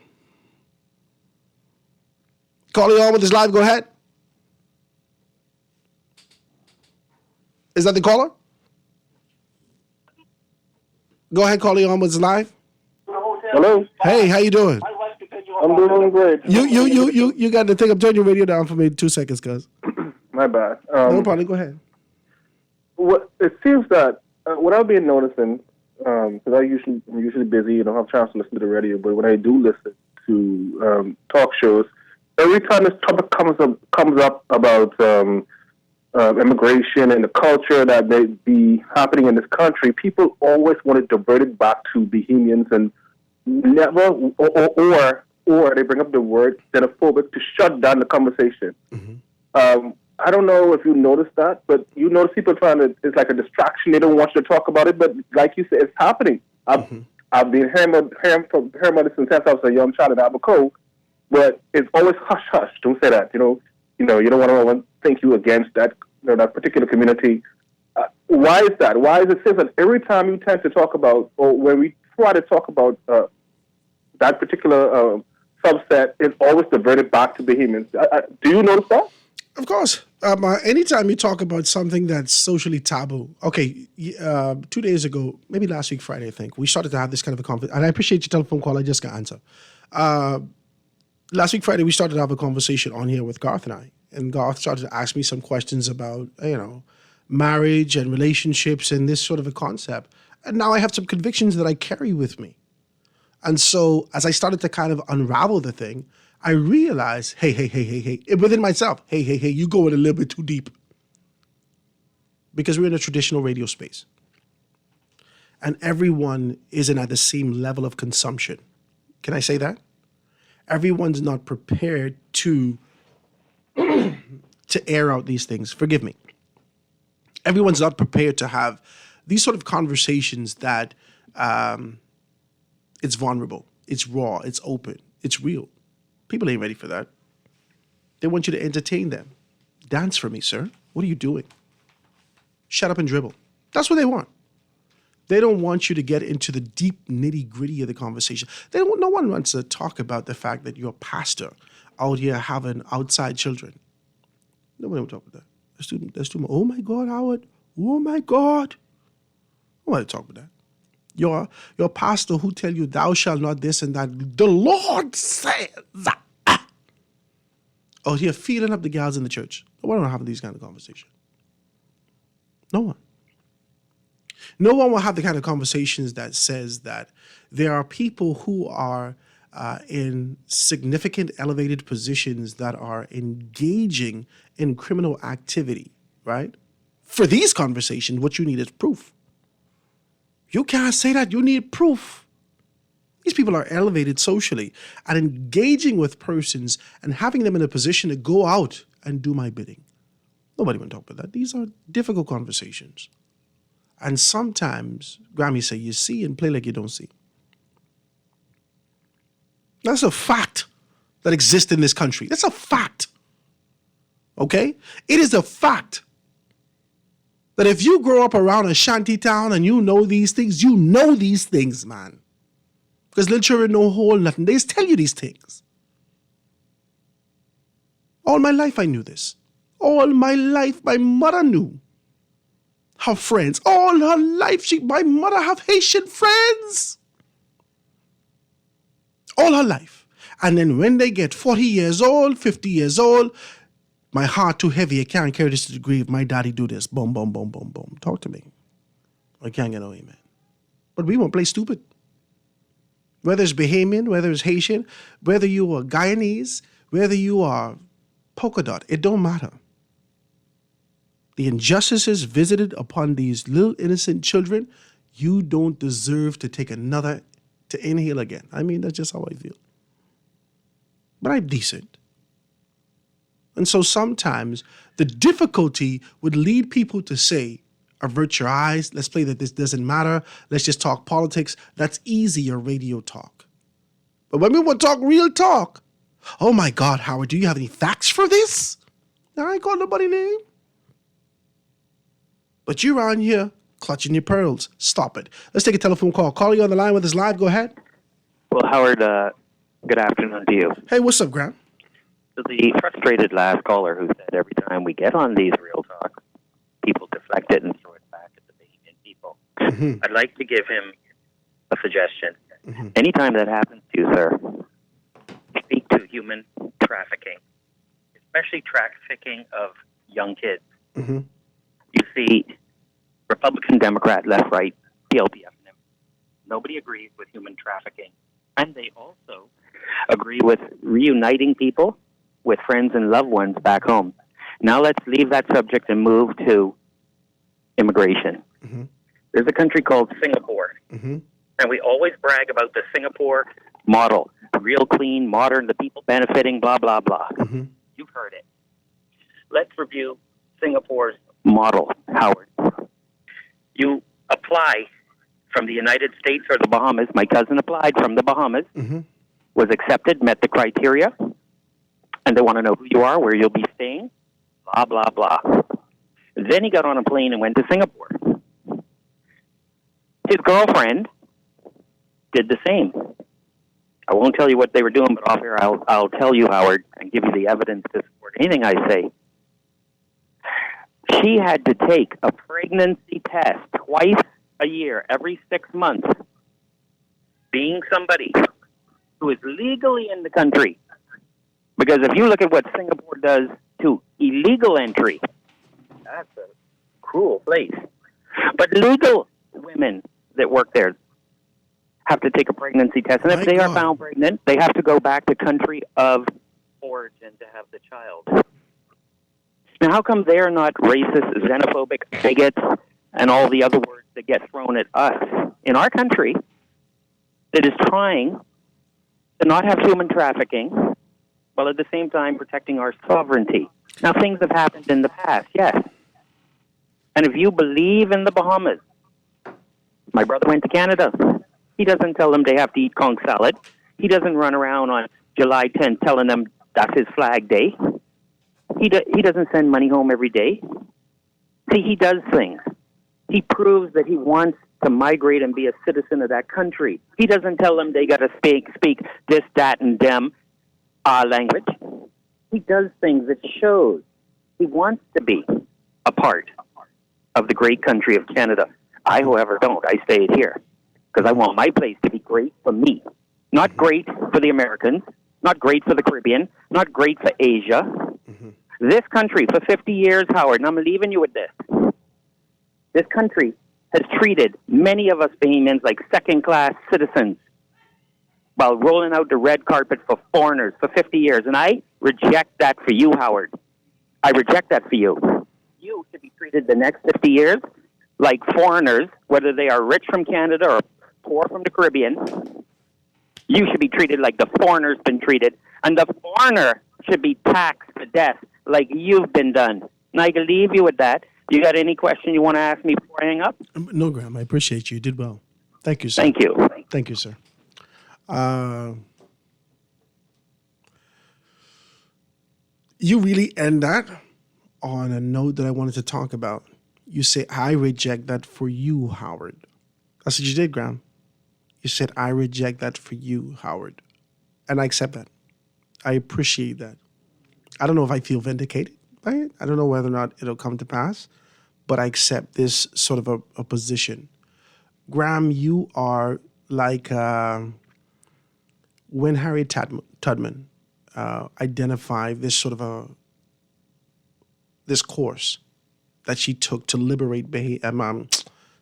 Caller, you on with us live. Go ahead. Is that the caller? Go ahead, caller, you on with us live. Hello. Hey, how you doing? I'm doing great. You got to turn your radio down for me 2 seconds, cuz. My bad. No problem. Go ahead. What it seems that what I've been noticing, because I'm usually busy and don't have a chance to listen to the radio, but when I do listen to talk shows, every time this topic comes up about immigration and the culture that may be happening in this country, people always want to divert it back to Bahamians and never, or they bring up the word xenophobic to shut down the conversation. I don't know if you noticed that, but you notice people it's like a distraction. They don't want you to talk about it, but like you said, it's happening. I've been hearing about it since I was a young child in Abaco, but it's always hush hush. Don't say that. You don't want to think you against that that particular community. Why is that? Why is it so that every time you tend to talk about, or when we try to talk about that particular subset, it's always diverted back to Bahamians? Do you notice that? Of course. Anytime you talk about something that's socially taboo, okay, 2 days ago, maybe last week Friday, I think, we started to have this kind of a conversation, and I appreciate your telephone call, I just got answer. Last week Friday, we started to have a conversation on here with Garth and I, and Garth started to ask me some questions about, marriage and relationships and this sort of a concept. And now I have some convictions that I carry with me. And so as I started to kind of unravel the thing, I realized, hey, within myself, hey, you going a little bit too deep. Because we're in a traditional radio space. And everyone isn't at the same level of consumption. Can I say that? Everyone's not prepared to air out these things. Forgive me. Everyone's not prepared to have these sort of conversations that it's vulnerable, it's raw, it's open, it's real. People ain't ready for that. They want you to entertain them. Dance for me, sir. What are you doing? Shut up and dribble. That's what they want. They don't want you to get into the deep nitty-gritty of the conversation. No one wants to talk about the fact that you're a pastor out here having outside children. Nobody will talk about that. That's too much. Oh my God, Howard. Oh my God. I want to talk about that. Your pastor who tell you thou shalt not this and that. The Lord says that. Out here feeding up the gals in the church. No one will have these kind of conversations. No one. No one will have the kind of conversations that says that there are people who are in significant elevated positions that are engaging in criminal activity, right? For these conversations, what you need is proof. You can't say that. You need proof. These people are elevated socially and engaging with persons and having them in a position to go out and do my bidding. Nobody will talk about that. These are difficult conversations. And sometimes, Grammy say, you see and play like you don't see. That's a fact that exists in this country. That's a fact. Okay? It is a fact that if you grow up around a shanty town and you know these things, man. Because little children know whole nothing. They just tell you these things. All my life I knew this. All my life my mother knew. Her friends. All her life my mother have Haitian friends. All her life. And then when they get 40 years old, 50 years old, my heart too heavy, I can't carry this to the grave. My daddy do this. Boom, boom, boom, boom, boom. Talk to me. I can't get no amen. But we won't play stupid. Whether it's Bahamian, whether it's Haitian, whether you are Guyanese, whether you are polka dot, it don't matter. The injustices visited upon these little innocent children, you don't deserve to take another to inhale again. I mean, that's just how I feel. But I'm decent. And so sometimes the difficulty would lead people to say, avert your eyes, let's play that this doesn't matter, let's just talk politics. That's easier radio talk. But when we want to talk real talk, oh my God, Howard, do you have any facts for this? I ain't called nobody name. But you're on here clutching your pearls. Stop it. Let's take a telephone call. Calling you on the line with us live. Go ahead. Well, Howard, good afternoon to you. Hey, what's up, Graham? So the frustrated last caller who said every time we get on these Real Talk, people deflect it and throw it back at the Bahamian people. Mm-hmm. I'd like to give him a suggestion. Mm-hmm. Anytime that happens to you, sir, speak to human trafficking, especially trafficking of young kids. Mm-hmm. You see, Republican, Democrat, left, right, PLPF, nobody agrees with human trafficking. And they also agree with reuniting people with friends and loved ones back home. Now let's leave that subject and move to immigration. Mm-hmm. There's a country called Singapore. Mm-hmm. And we always brag about the Singapore model. Real clean, modern, the people benefiting, blah, blah, blah. Mm-hmm. You've heard it. Let's review Singapore's model, Howard. You apply from the United States or the Bahamas. My cousin applied from the Bahamas, Mm-hmm. was accepted, met the criteria, and they want to know who you are, where you'll be staying, blah, blah, blah. Then he got on a plane and went to Singapore. His girlfriend did the same. I won't tell you what they were doing, but off air I'll tell you, Howard, and give you the evidence to support anything I say. She had to take a pregnancy test twice a year, every 6 months, being somebody who is legally in the country. Because if you look at what Singapore does to illegal entry, that's a cruel place. But legal women that work there have to take a pregnancy test. And if they are found pregnant, they have to go back to country of origin to have the child. Now, how come they're not racist, xenophobic, bigots, and all the other words that get thrown at us in our country that is trying to not have human trafficking while at the same time protecting our sovereignty? Now, things have happened in the past, yes. And if you believe in the Bahamas, my brother went to Canada. He doesn't tell them they have to eat conch salad. He doesn't run around on July 10th telling them that's his flag day. He doesn't send money home every day. See, he does things. He proves that he wants to migrate and be a citizen of that country. He doesn't tell them they got to speak this, that, and them language. He does things that shows he wants to be a part of the great country of Canada. I, however, don't. I stayed here because I want my place to be great for me, not great for the Americans, not great for the Caribbean, not great for Asia. Mm-hmm. This country, for 50 years, Howard, and I'm leaving you with this. This country has treated many of us Bahamians like second-class citizens while rolling out the red carpet for foreigners for 50 years. And I reject that for you, Howard. I reject that for you. You should be treated the next 50 years like foreigners, whether they are rich from Canada or poor from the Caribbean. You should be treated like the foreigner's been treated, and the foreigner should be taxed to death like you've been done. And I can leave you with that. You got any question you want to ask me before I hang up? No, Graham. I appreciate you. You did well. Thank you, sir. Thank you. Thank you, sir. You really end that on a note that I wanted to talk about. You say, I reject that for you, Howard. That's what you did, Graham. You said, I reject that for you, Howard. And I accept that. I appreciate that. I don't know if I feel vindicated by it. I don't know whether or not it'll come to pass, but I accept this sort of a position. Graham, you are like when Harriet Tubman identified this sort of this course that she took to liberate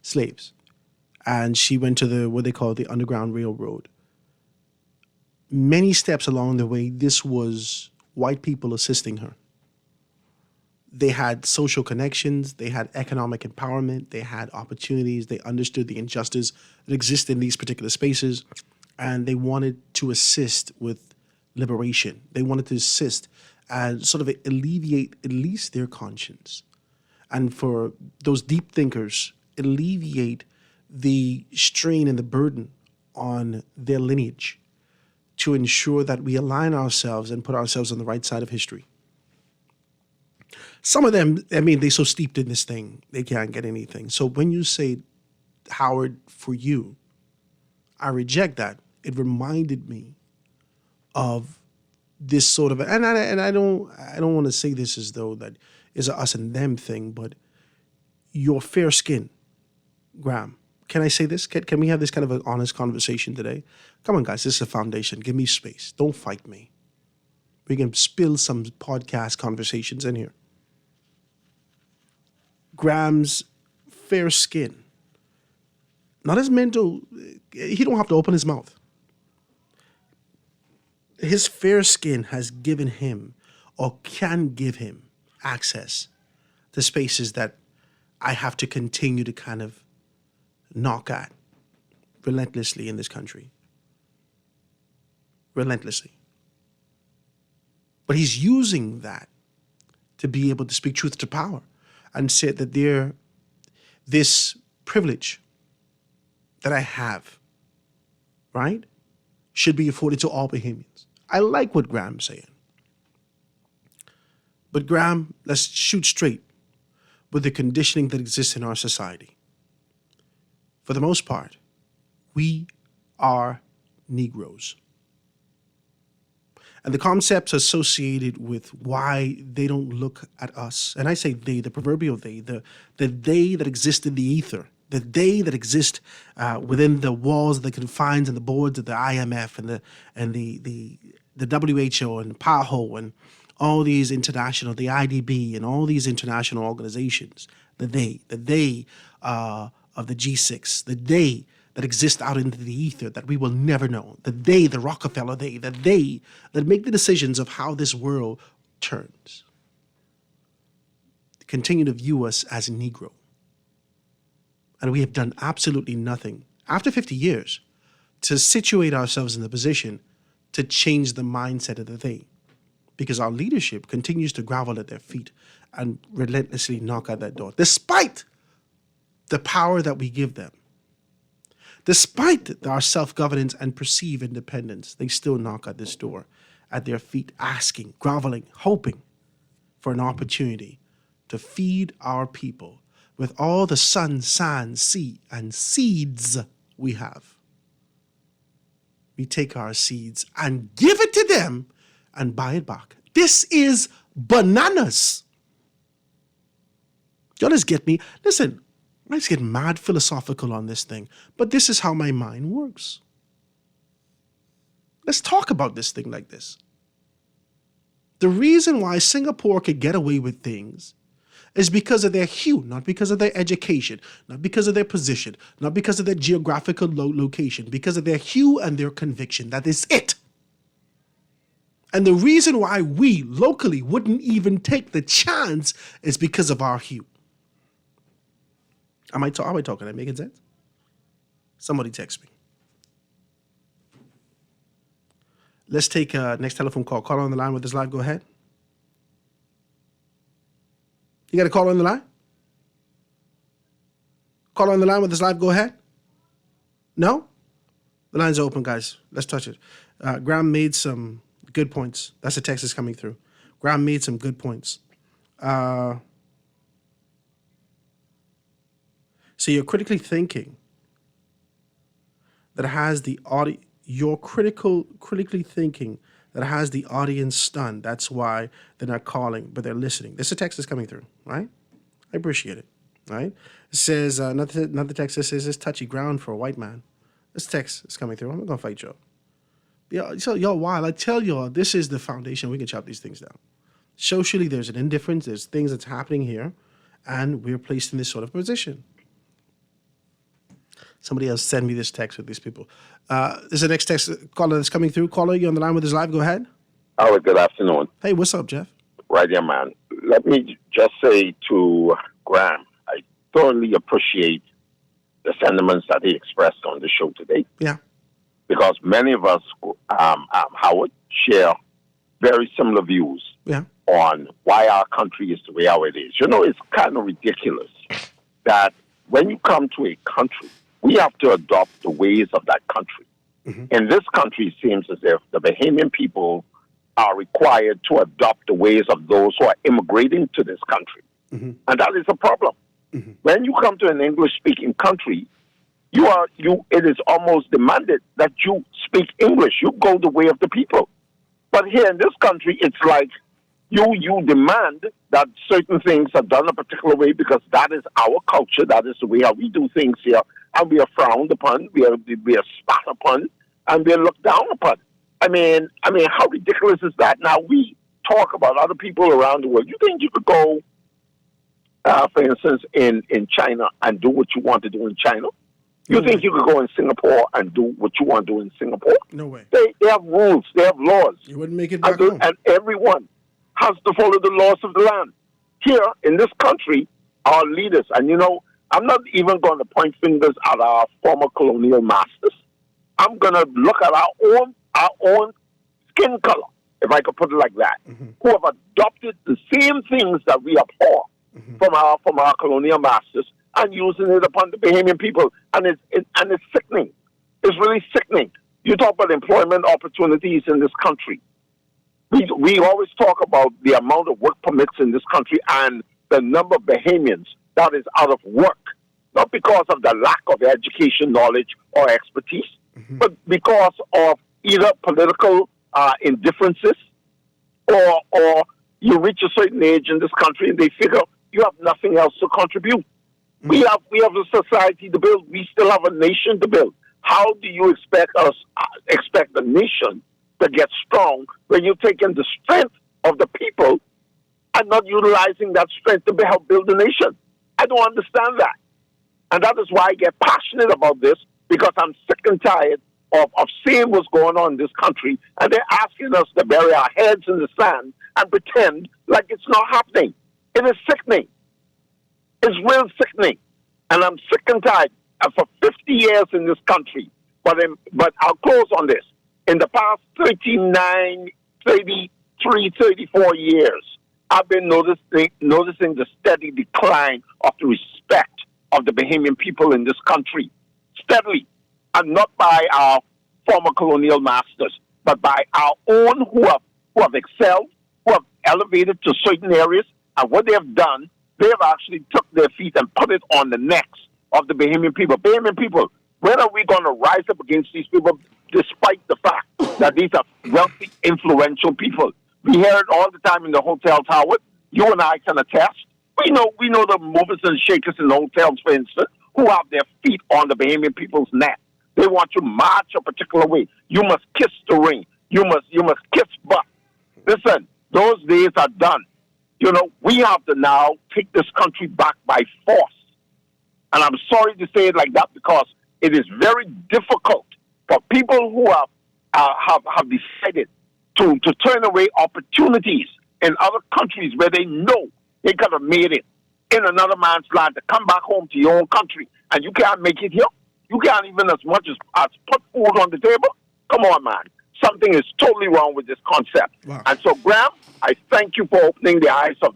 slaves. And she went to what they call the Underground Railroad. many steps along the way, this was white people assisting her. They had social connections, they had economic empowerment, they had opportunities, they understood the injustice that exists in these particular spaces, and they wanted to assist with liberation. They wanted to assist and sort of alleviate at least their conscience. And for those deep thinkers, alleviate the strain and the burden on their lineage to ensure that we align ourselves and put ourselves on the right side of history. Some of them, I mean, they're so steeped in this thing, they can't get anything. So when you say, Howard, for you, I reject that. It reminded me of this sort of, and I don't want to say this as though that is a us and them thing, but your fair skin, Graham. Can I say this? Can we have this kind of an honest conversation today? Come on, guys, this is a foundation. Give me space. Don't fight me. We can spill some podcast conversations in here. Graham's fair skin, not his mental, he don't have to open his mouth. His fair skin has given him or can give him access to spaces that I have to continue to kind of knock at relentlessly in this country. Relentlessly. But he's using that to be able to speak truth to power and say that this privilege that I have, right, should be afforded to all Bahamians. I like what Graham's saying. But Graham, let's shoot straight with the conditioning that exists in our society. For the most part, we are Negroes. And the concepts associated with why they don't look at us, and I say they, the proverbial they, the they that exist in the ether, the they that exist within the walls, the confines, and the boards of the IMF and the WHO and PAHO and all these international, the IDB and all these international organizations, the they of the G6, the they that exist out into the ether that we will never know, the they, the Rockefeller they that make the decisions of how this world turns, continue to view us as Negro. And we have done absolutely nothing after 50 years to situate ourselves in the position to change the mindset of the they. Because our leadership continues to grovel at their feet and relentlessly knock at that door, despite the power that we give them. Despite our self-governance and perceived independence, they still knock at this door, at their feet, asking, groveling, hoping for an opportunity to feed our people with all the sun, sand, sea, and seeds we have. We take our seeds and give it to them and buy it back. This is bananas. Y'all just get me? Listen, let's get mad philosophical on this thing, but this is how my mind works. Let's talk about this thing like this. The reason why Singapore could get away with things is because of their hue, not because of their education, not because of their position, not because of their geographical location, because of their hue and their conviction. That is it. And the reason why we locally wouldn't even take the chance is because of our hue. Am I talking? Am I making sense? Somebody text me. Let's take next telephone call. Caller on the line with us live. Go ahead. You got a caller on the line? Caller on the line with us live. Go ahead. No? The line's open, guys. Let's touch it. Graham made some good points. That's the text that's coming through. Graham made some good points. So you're critically thinking that has the you're critically thinking that has the audience stunned. That's why they're not calling, but they're listening. This is a text that's coming through, right? I appreciate it, right? It says, another text that says, it's touchy ground for a white man. This text is coming through. I'm not going to fight y'all. Yeah, so y'all wild. I tell y'all, this is the foundation. We can chop these things down. Socially, there's an indifference. There's things that's happening here, and we're placed in this sort of position. Somebody else send me this text with these people. This is the next text caller that's coming through. Caller, you on the line with us live. Go ahead. Howard, good afternoon. Hey, what's up, Jeff? Right here, man. Let me just say to Graham, I thoroughly appreciate the sentiments that he expressed on the show today. Yeah. Because many of us, Howard, share very similar views on why our country is the way how it is. You know, it's kind of ridiculous that when you come to a country, we have to adopt the ways of that country. In this country, it seems as if the Bahamian people are required to adopt the ways of those who are immigrating to this country. And that is a problem. When you come to an English-speaking country, it is almost demanded that you speak English. You go the way of the people. But here in this country, it's like you demand that certain things are done a particular way because that is our culture. That is the way how we do things here. And we are frowned upon, we are spat upon, and we are looked down upon. I mean, how ridiculous is that? Now, we talk about other people around the world. You think you could go, for instance, in China and do what you want to do in China? You think you could go in Singapore and do what you want to do in Singapore? No way. They have rules. They have laws. You wouldn't make it back home. And everyone has to follow the laws of the land. Here, in this country, our leaders, and you know, I'm not even going to point fingers at our former colonial masters. I'm going to look at our own skin color, if I could put it like that, who have adopted the same things that we abhor from our colonial masters and using it upon the Bahamian people. And it's sickening. It's really sickening. You talk about employment opportunities in this country. We always talk about the amount of work permits in this country and the number of Bahamians that is out of work, not because of the lack of education, knowledge, or expertise, but because of either political indifferences or you reach a certain age in this country and they figure you have nothing else to contribute. We have a society to build. We still have a nation to build. How do you expect the nation to get strong when you're taking the strength of the people and not utilizing that strength to help build the nation? I don't understand that. And that is why I get passionate about this, because I'm sick and tired of seeing what's going on in this country, and they're asking us to bury our heads in the sand and pretend like it's not happening. It is sickening. It's real sickening. And I'm sick and tired. For 50 years in this country, but I'll close on this. In the past 39, 33, 34 years, I've been noticing the steady decline of the respect of the Bahamian people in this country. Steadily. And not by our former colonial masters, but by our own who have excelled, who have elevated to certain areas. And what they have done, they have actually took their feet and put it on the necks of the Bahamian people. Bahamian people, when are we going to rise up against these people, despite the fact that these are wealthy, influential people? We hear it all the time in the hotels, Howard. You and I can attest. We know the movers and shakers in the hotels, for instance, who have their feet on the Bahamian people's neck. They want to march a particular way. You must kiss the ring. You must kiss butt. Listen, those days are done. You know, we have to now take this country back by force. And I'm sorry to say it like that because it is very difficult for people who have decided to turn away opportunities in other countries where they know they could have made it in another man's land to come back home to your own country and you can't make it here. You can't even as much as put food on the table. Come on, man. Something is totally wrong with this concept. Wow. And so, Graham, I thank you for opening the eyes of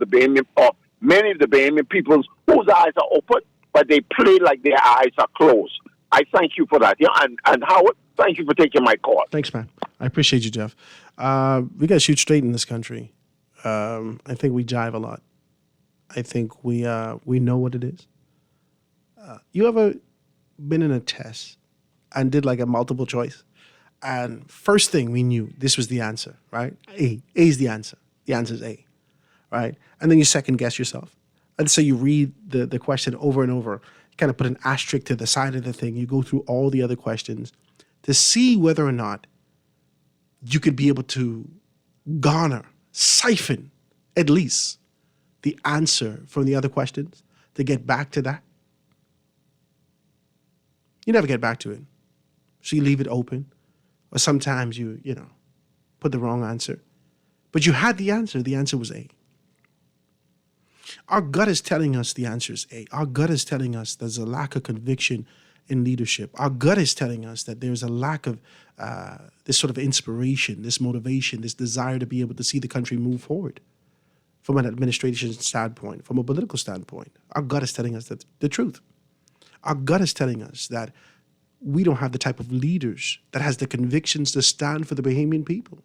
many of the Bahamian peoples whose eyes are open, but they play like their eyes are closed. I thank you for that. Yeah, and Howard, thank you for taking my call. Thanks, man. I appreciate you, Jeff. We got to shoot straight in this country. I think we jive a lot. I think we know what it is. You ever been in a test and did like a multiple choice? And first thing we knew, this was the answer, right? A is the answer. The answer is A, right? And then you second guess yourself. And so you read the question over and over, you kind of put an asterisk to the side of the thing. You go through all the other questions to see whether or not you could be able to siphon at least the answer from the other questions to get back to that. You never get back to it. So you leave it open. Or sometimes you put the wrong answer. But you had the answer. The answer was A. Our gut is telling us the answer is A. Our gut is telling us there's a lack of conviction in leadership. Our gut is telling us that there's a lack of this sort of inspiration, this motivation, this desire to be able to see the country move forward from an administration standpoint, from a political standpoint. Our gut is telling us that the truth. Our gut is telling us that we don't have the type of leaders that has the convictions to stand for the Bahamian people.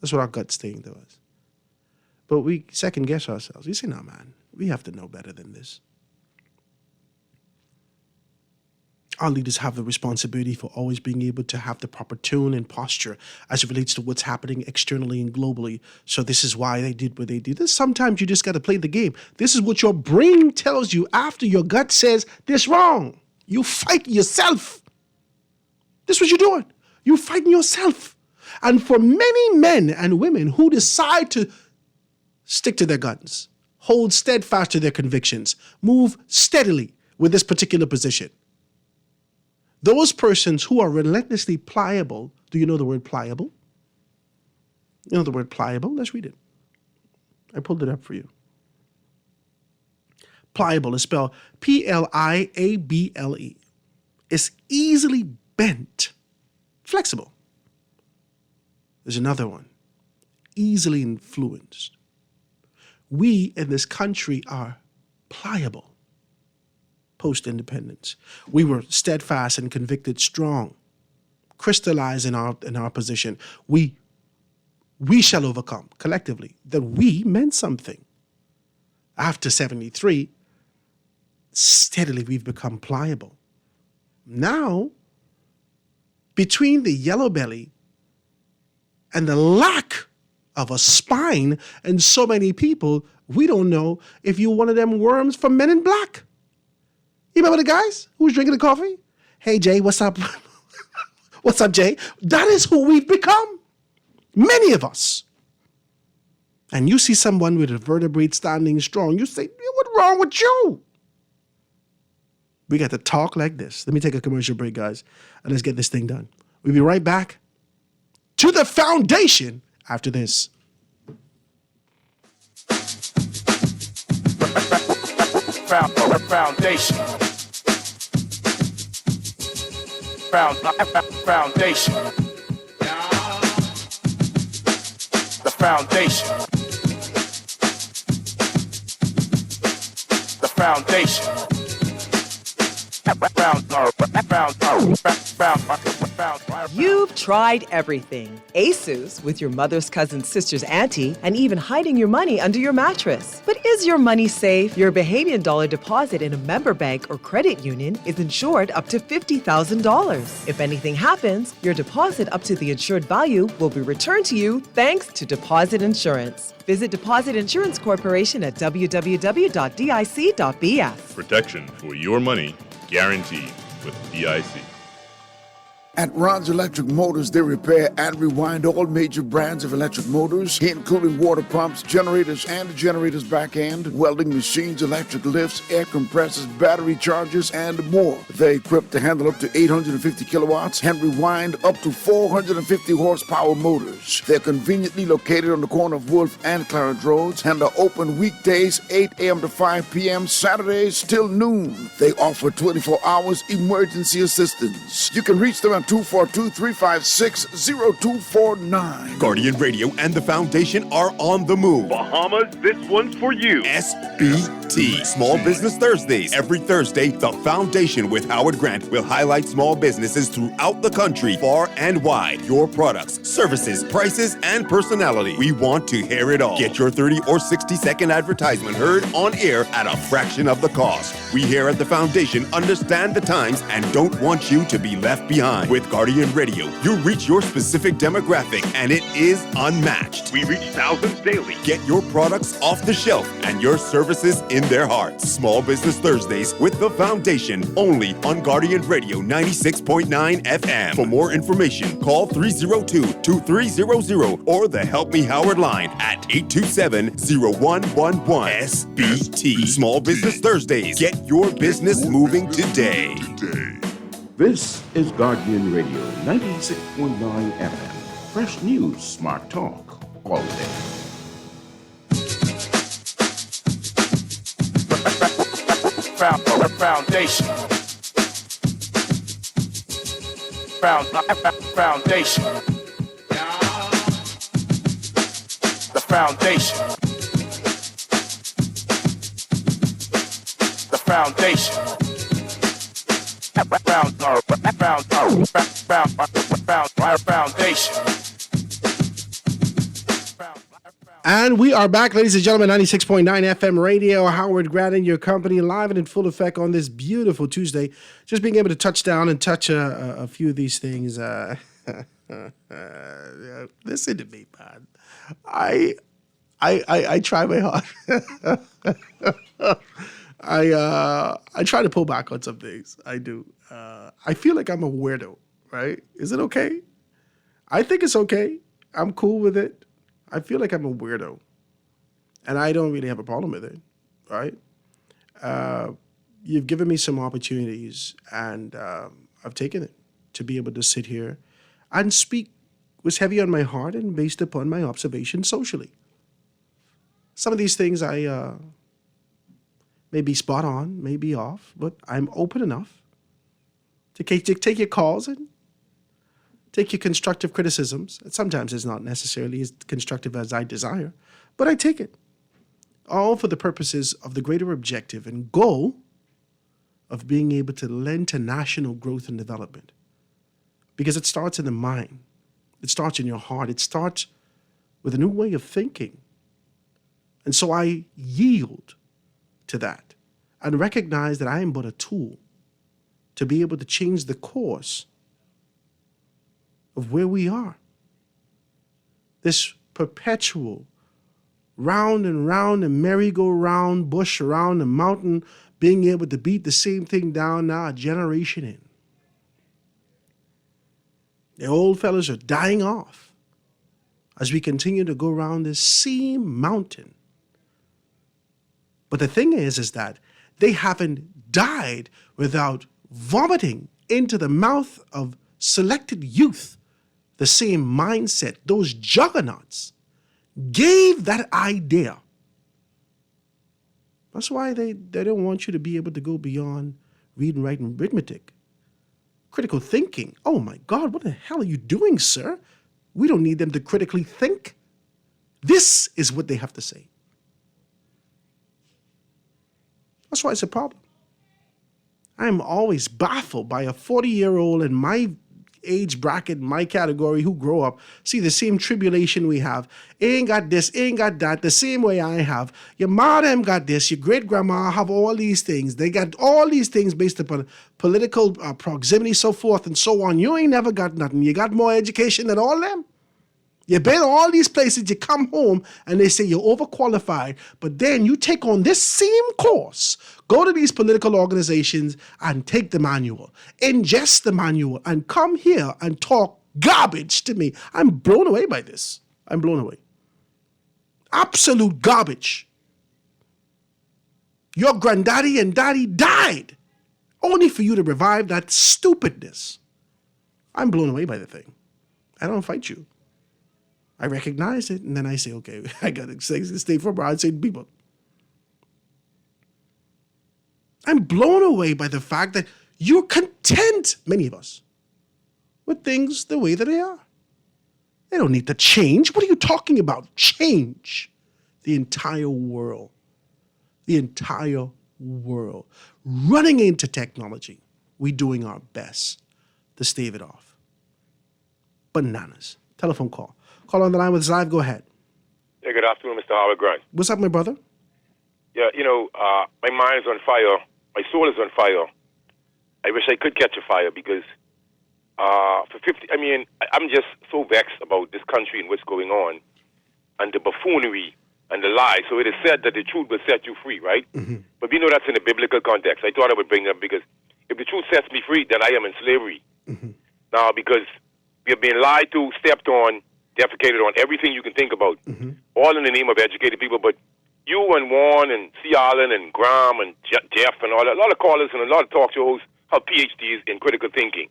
That's what our gut's saying to us. But we second guess ourselves. We say, no, man, we have to know better than this. Our leaders have the responsibility for always being able to have the proper tone and posture as it relates to what's happening externally and globally. So this is why they did what they did. Sometimes you just got to play the game. This is what your brain tells you after your gut says this wrong. You fight yourself. This is what you're doing. You're fighting yourself. And for many men and women who decide to stick to their guns, hold steadfast to their convictions, move steadily with this particular position, those persons who are relentlessly pliable, do you know the word pliable? You know the word pliable? Let's read it. I pulled it up for you. Pliable is spelled Pliable. It's easily bent, flexible. There's another one, easily influenced. We in this country are pliable. Post-independence, we were steadfast and convicted, strong, crystallized in our position. We shall overcome collectively. That we meant something. After 73, steadily we've become pliable. Now, between the yellow belly and the lack of a spine and so many people, we don't know if you're one of them worms from Men in Black. You remember the guys who was drinking the coffee? Hey, Jay, what's up? What's up, Jay? That is who we've become. Many of us. And you see someone with a vertebrae standing strong, you say, what's wrong with you? We got to talk like this. Let me take a commercial break, guys, and let's get this thing done. We'll be right back to the foundation after this. Foundation. Foundation. The foundation. The foundation. You've tried everything. ASUS with your mother's cousin's sister's auntie, and even hiding your money under your mattress. But is your money safe? Your Bahamian dollar deposit in a member bank or credit union is insured up to $50,000. If anything happens, your deposit up to the insured value will be returned to you thanks to Deposit Insurance. Visit Deposit Insurance Corporation at www.dic.bs. Protection for your money guaranteed with DIC. At Ron's Electric Motors, they repair and rewind all major brands of electric motors, including water pumps, generators and the generator's back end, welding machines, electric lifts, air compressors, battery chargers, and more. They're equipped to handle up to 850 kilowatts and rewind up to 450 horsepower motors. They're conveniently located on the corner of Wolf and Clarence Roads and are open weekdays 8 a.m. to 5 p.m., Saturdays till noon. They offer 24 hours emergency assistance. You can reach them at 242-356-0249. Guardian Radio and the Foundation are on the move. Bahamas, this one's for you. SBT, Small Business Thursdays. Every Thursday, the Foundation with Howard Grant will highlight small businesses throughout the country, far and wide. Your products, services, prices, and personality. We want to hear it all. Get your 30 or 60-second advertisement heard on air at a fraction of the cost. We here at the Foundation understand the times and don't want you to be left behind. With Guardian Radio, you reach your specific demographic, and it is unmatched. We reach thousands daily. Get your products off the shelf and your services in their hearts. Small Business Thursdays with the Foundation, only on Guardian Radio 96.9 FM. For more information, call 302-2300 or the Help Me Howard line at 827-0111. SBT. Small Business Thursdays. Get your business moving today. This is Guardian Radio 96.9 FM. Fresh news, smart talk, all day. Foundation. Foundation. The foundation. The foundation. Foundation. And we are back, ladies and gentlemen, 96.9 FM radio. Howard Grant in your company, live and in full effect on this beautiful Tuesday. Just being able to touch down and touch a few of these things. Listen to me, man. I try my hard. I try to pull back on some things. I do. I feel like I'm a weirdo, right? Is it okay? I think it's okay. I'm cool with it. I feel like I'm a weirdo, and I don't really have a problem with it, right? You've given me some opportunities, and I've taken it to be able to sit here and speak what's heavy on my heart and based upon my observations socially. Some of these things I may be spot on, may be off, but I'm open enough to take your calls and take your constructive criticisms. Sometimes it's not necessarily as constructive as I desire, but I take it. All for the purposes of the greater objective and goal of being able to lend to national growth and development. Because it starts in the mind. It starts in your heart. It starts with a new way of thinking. And so I yield to that and recognize that I am but a tool to be able to change the course of where we are. This perpetual round and round and merry-go-round, bush around the mountain, being able to beat the same thing down now a generation in. The old fellas are dying off as we continue to go around this same mountain. But the thing is that they haven't died without vomiting into the mouth of selected youth the same mindset. Those juggernauts gave that idea. That's why they don't want you to be able to go beyond reading, writing, arithmetic. Critical thinking. Oh my God, what the hell are you doing, sir? We don't need them to critically think. This is what they have to say. That's why it's a problem. I'm always baffled by a 40-year-old in my age bracket, my category, who grow up, see the same tribulation we have. Ain't got this, ain't got that, the same way I have. Your mom got this, your great-grandma have all these things. They got all these things based upon political proximity, so forth and so on. You ain't never got nothing. You got more education than all them. You've been all these places, you come home, and they say you're overqualified, but then you take on this same course, go to these political organizations and take the manual, ingest the manual, and come here and talk garbage to me. I'm blown away by this. I'm blown away. Absolute garbage. Your granddaddy and daddy died only for you to revive that stupidness. I'm blown away by the thing. I don't fight you. I recognize it, and then I say, okay, I got to stay for broad saying people. I'm blown away by the fact that you're content, many of us, with things the way that they are. They don't need to change. What are you talking about? Change the entire world. The entire world. Running into technology. We're doing our best to stave it off. Bananas. Telephone call. Call on the line with Zive. Go ahead. Yeah, good afternoon, Mr. Howard Grant. What's up, my brother? Yeah, my mind is on fire. My soul is on fire. I wish I could catch a fire because I'm just so vexed about this country and what's going on and the buffoonery and the lies. So it is said that the truth will set you free, right? Mm-hmm. But we know that's in a biblical context. I thought I would bring it up because if the truth sets me free, then I am in slavery. Mm-hmm. Now, because we are being lied to, stepped on, defecated on, everything you can think about, all in the name of educated people. But you and Warren and C. Allen and Graham and Jeff and all that, a lot of callers and a lot of talk shows have PhDs in critical thinking.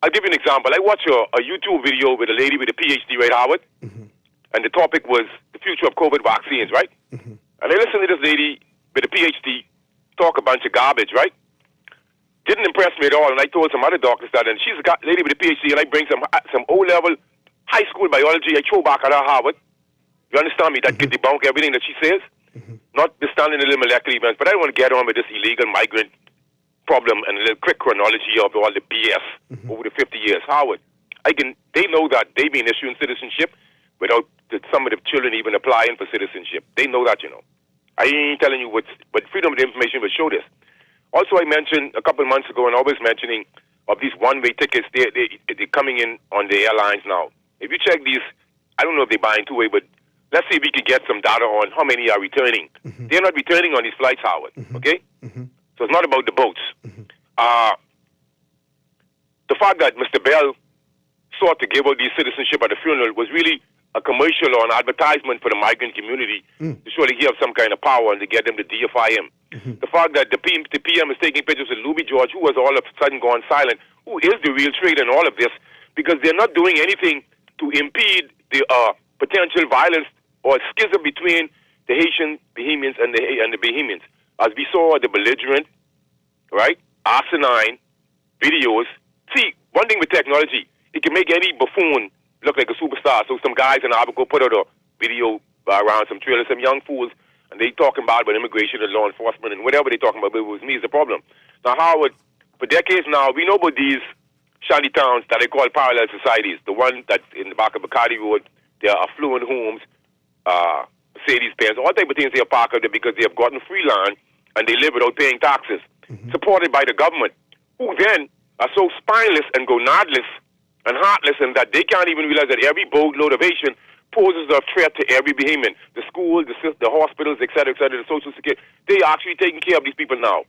I'll give you an example. I watched a YouTube video with a lady with a PhD, right, Howard? And the topic was the future of COVID vaccines, right? And I listened to this lady with a PhD talk a bunch of garbage, right? Didn't impress me at all. And I told some other doctors that, and she's a lady with a PhD, and I bring some O-level high school biology. I throw back at her, Howard. You understand me? That could debunk everything that she says. Notwithstanding the little molecular events, but I don't want to get on with this illegal migrant problem and a little quick chronology of all the BS over the 50 years. Howard, they know that they've been issuing citizenship without some of the children even applying for citizenship. They know that, you know. I ain't telling you but Freedom of Information will show this. Also, I mentioned a couple of months ago, and always mentioning of these one-way tickets, they're coming in on the airlines now. If you check these, I don't know if they're buying two-way, but let's see if we can get some data on how many are returning. They're not returning on these flights, Howard, okay? So it's not about the boats. The fact that Mr. Bell sought to give out these citizenship at the funeral was really a commercial or an advertisement for the migrant community to show that he has some kind of power and to get them to deify him. The fact that the PM is taking pictures of Louis George, who has all of a sudden gone silent, who is the real traitor in all of this, because they're not doing anything to impede the potential violence or schism between the Haitian Bahamians and the Bahamians. As we saw the belligerent, right, asinine videos. See, one thing with technology, it can make any buffoon look like a superstar. So some guys in Abaco put out a video around some trailers, some young fools, and they talking about immigration and law enforcement and whatever they talking about, but it was me is the problem. Now, Howard, for decades now, we know about these shanty towns that they call parallel societies. The one that's in the back of Bacardi Road, they are affluent homes, Mercedes-Benz, all type of things they are parked out there because they have gotten free land and they live without paying taxes, supported by the government, who then are so spineless and gonadless and heartless, and that they can't even realize that every boatload of Haitian poses a threat to every Bahamian. The school, the hospitals, etc., the social security, they are actually taking care of these people now.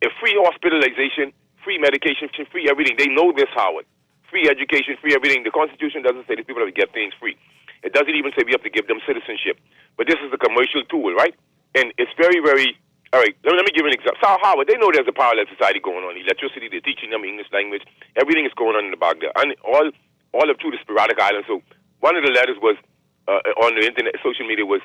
A free hospitalization, free medication, free everything. They know this, Howard. Free education, free everything. The Constitution doesn't say these people have to get things free. It doesn't even say we have to give them citizenship. But this is a commercial tool, right? And it's very, very... All right, let me give you an example. So, Howard, they know there's a parallel society going on. Electricity, they're teaching them English language. Everything is going on in the back there. And all up through the sporadic island. So one of the letters was, on the internet, social media was,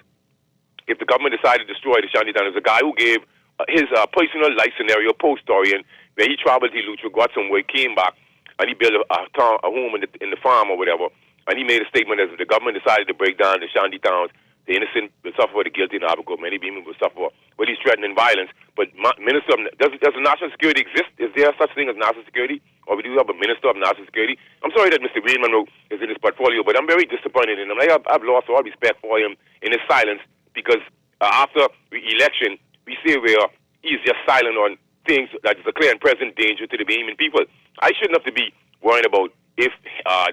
if the government decided to destroy the Shantytown, there's a guy who gave his personal life scenario post story, and where he traveled to Lucha, got somewhere, came back, and he built a home in the farm or whatever. And he made a statement as if the government decided to break down the Shantytowns, the innocent will suffer, the guilty and Abaco. Many people will suffer. But he's threatening violence. But Minister of, does national security exist? Is there such thing as national security? Or we do have a Minister of National Security? I'm sorry that Mr. Wayne Monroe is in his portfolio, but I'm very disappointed in him. I've lost all respect for him in his silence because after the election, we see where he's just silent on things that is a clear and present danger to the Bahamian people. I shouldn't have to be worrying about if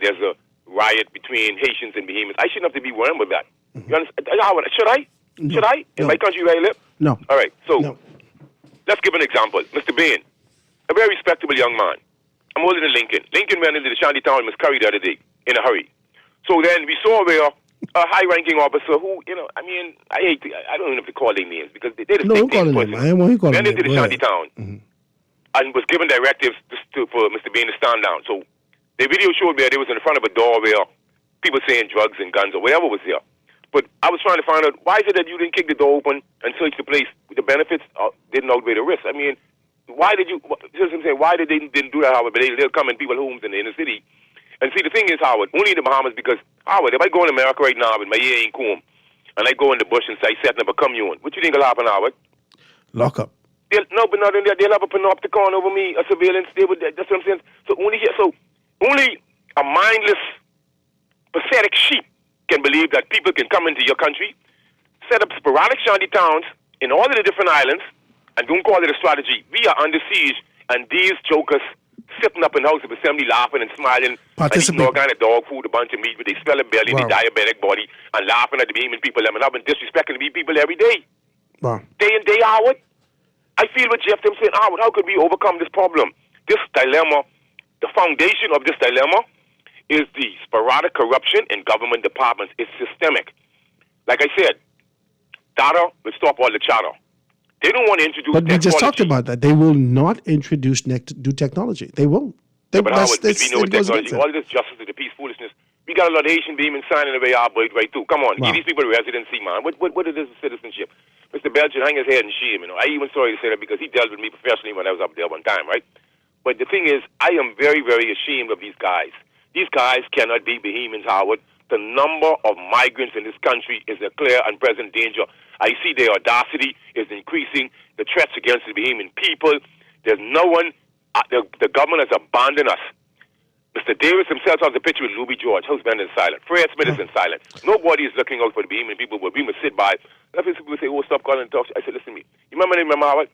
there's a riot between Haitians and Bahamians. I shouldn't have to be worrying about that. You understand? Should I? No. Should I? In my country where I live? No. All right. So let's give an example. Mr. Bain, a very respectable young man. I'm older than Lincoln. Lincoln went into the Shantytown and was carried the other day in a hurry. So then we saw where a high-ranking officer who, I don't even have to call their names because they're the same person. Went into the Shantytown and was given directives for Mr. Bain to stand down. So the video showed where they was in front of a door where people saying drugs and guns or whatever was there. But I was trying to find out, why is it that you didn't kick the door open and search the place? The benefits didn't outweigh the risk. I mean, why did you, why did they didn't do that, Howard? But they'll come in people's homes in the inner city. And see, the thing is, Howard, only in the Bahamas, because, Howard, if I go in America right now with my ear ain't comb, and I go in the bush and say, setting up a commune, what you think will happen, Howard? Lock up. They'll have a panopticon over me, a surveillance. That's what I'm saying. So only a mindless, pathetic sheep can believe that people can come into your country, set up sporadic shanty towns in all of the different islands, and don't call it a strategy. We are under siege, and these jokers sitting up in the House of Assembly laughing and smiling, and eating all kind of dog food, a bunch of meat with a swelling belly, the diabetic body, and laughing at the Bahamian people, and I've been disrespecting the people every day. Wow. Day in, day out. I feel with Jeff them saying, Howard, how could we overcome this problem? This dilemma, the foundation of this dilemma is the sporadic corruption in government departments. It's systemic. Like I said, data will stop all the chatter. They don't want to introduce But we just talked technology. about that. They will not introduce new technology. They won't. But Howard, we know it goes technology. against it. All this justice to the peace foolishness. We got a lot of Haitian beaming signing away our birthright too. Come on, Wow. give these people residency, man. What is this citizenship? Mr. Belcher hang his head in shame, you know. I even sorry to say that because he dealt with me professionally when I was up there one time, right? But the thing is, I am very, very ashamed of these guys. These guys cannot be Bahamians, Howard. The number of migrants in this country is a clear and present danger. I see their audacity is increasing, the threats against the Bahamian people. There's no one, the government has abandoned us. Mr. Davis himself has a picture with Louis George. Husband is silent. Fred Smith is in silence. Nobody is looking out for the Bahamian people, but we must sit by. I've heard people say, oh, stop calling and talk. I said, listen to me. You remember Howard?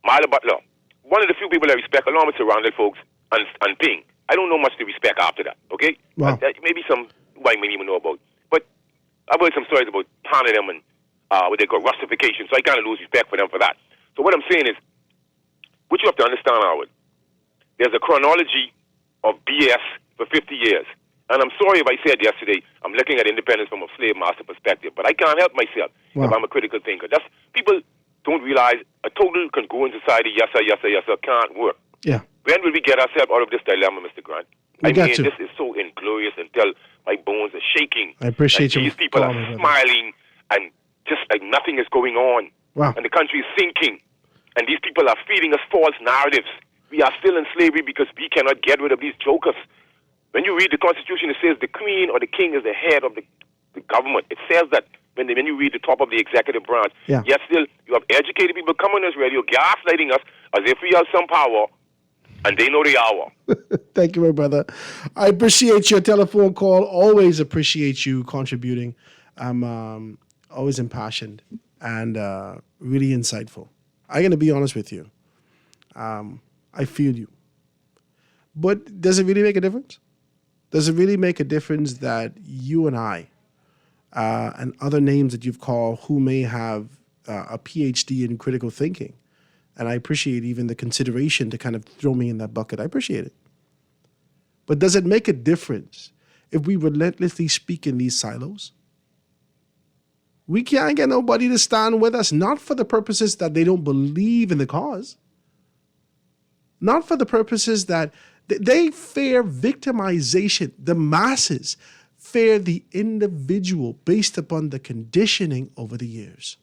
Marla Butler. One of the few people I respect, along with surrounded folks, and Ping. I don't know much to respect after that, okay? Wow. Maybe some white men even know about. But I've heard some stories about haunting them and what they call Russification, so I kind of lose respect for them for that. So what I'm saying is, what you have to understand, Howard, there's a chronology of BS for 50 years. And I'm sorry if I said yesterday, I'm looking at independence from a slave master perspective, but I can't help myself if I'm a critical thinker. That's people don't realize a total congruent society, yes sir, can't work. Yeah. When will we get ourselves out of this dilemma, Mr. Grant? We got mean, to. this is so inglorious until my bones are shaking. I appreciate and you these people calling, are brother. smiling and just like nothing is going on. Wow. And the country is sinking. And these people are feeding us false narratives. We are still in slavery because we cannot get rid of these jokers. When you read the Constitution, it says the Queen or the King is the head of the government. It says that when you read the top of the executive branch. Yeah. Yet still, you have educated people coming on this radio, gaslighting us as if we have some power, and they know the hour. Thank you, my brother. I appreciate your telephone call. Always appreciate you contributing. I'm always impassioned and really insightful. I'm going to be honest with you. I feel you. But does it really make a difference? Does it really make a difference that you and I and other names that you've called who may have a PhD in critical thinking, and I appreciate even the consideration to kind of throw me in that bucket. I appreciate it. But does it make a difference if we relentlessly speak in these silos? We can't get nobody to stand with us, not for the purposes that they don't believe in the cause, not for the purposes that they fear victimization. The masses fear the individual based upon the conditioning over the years.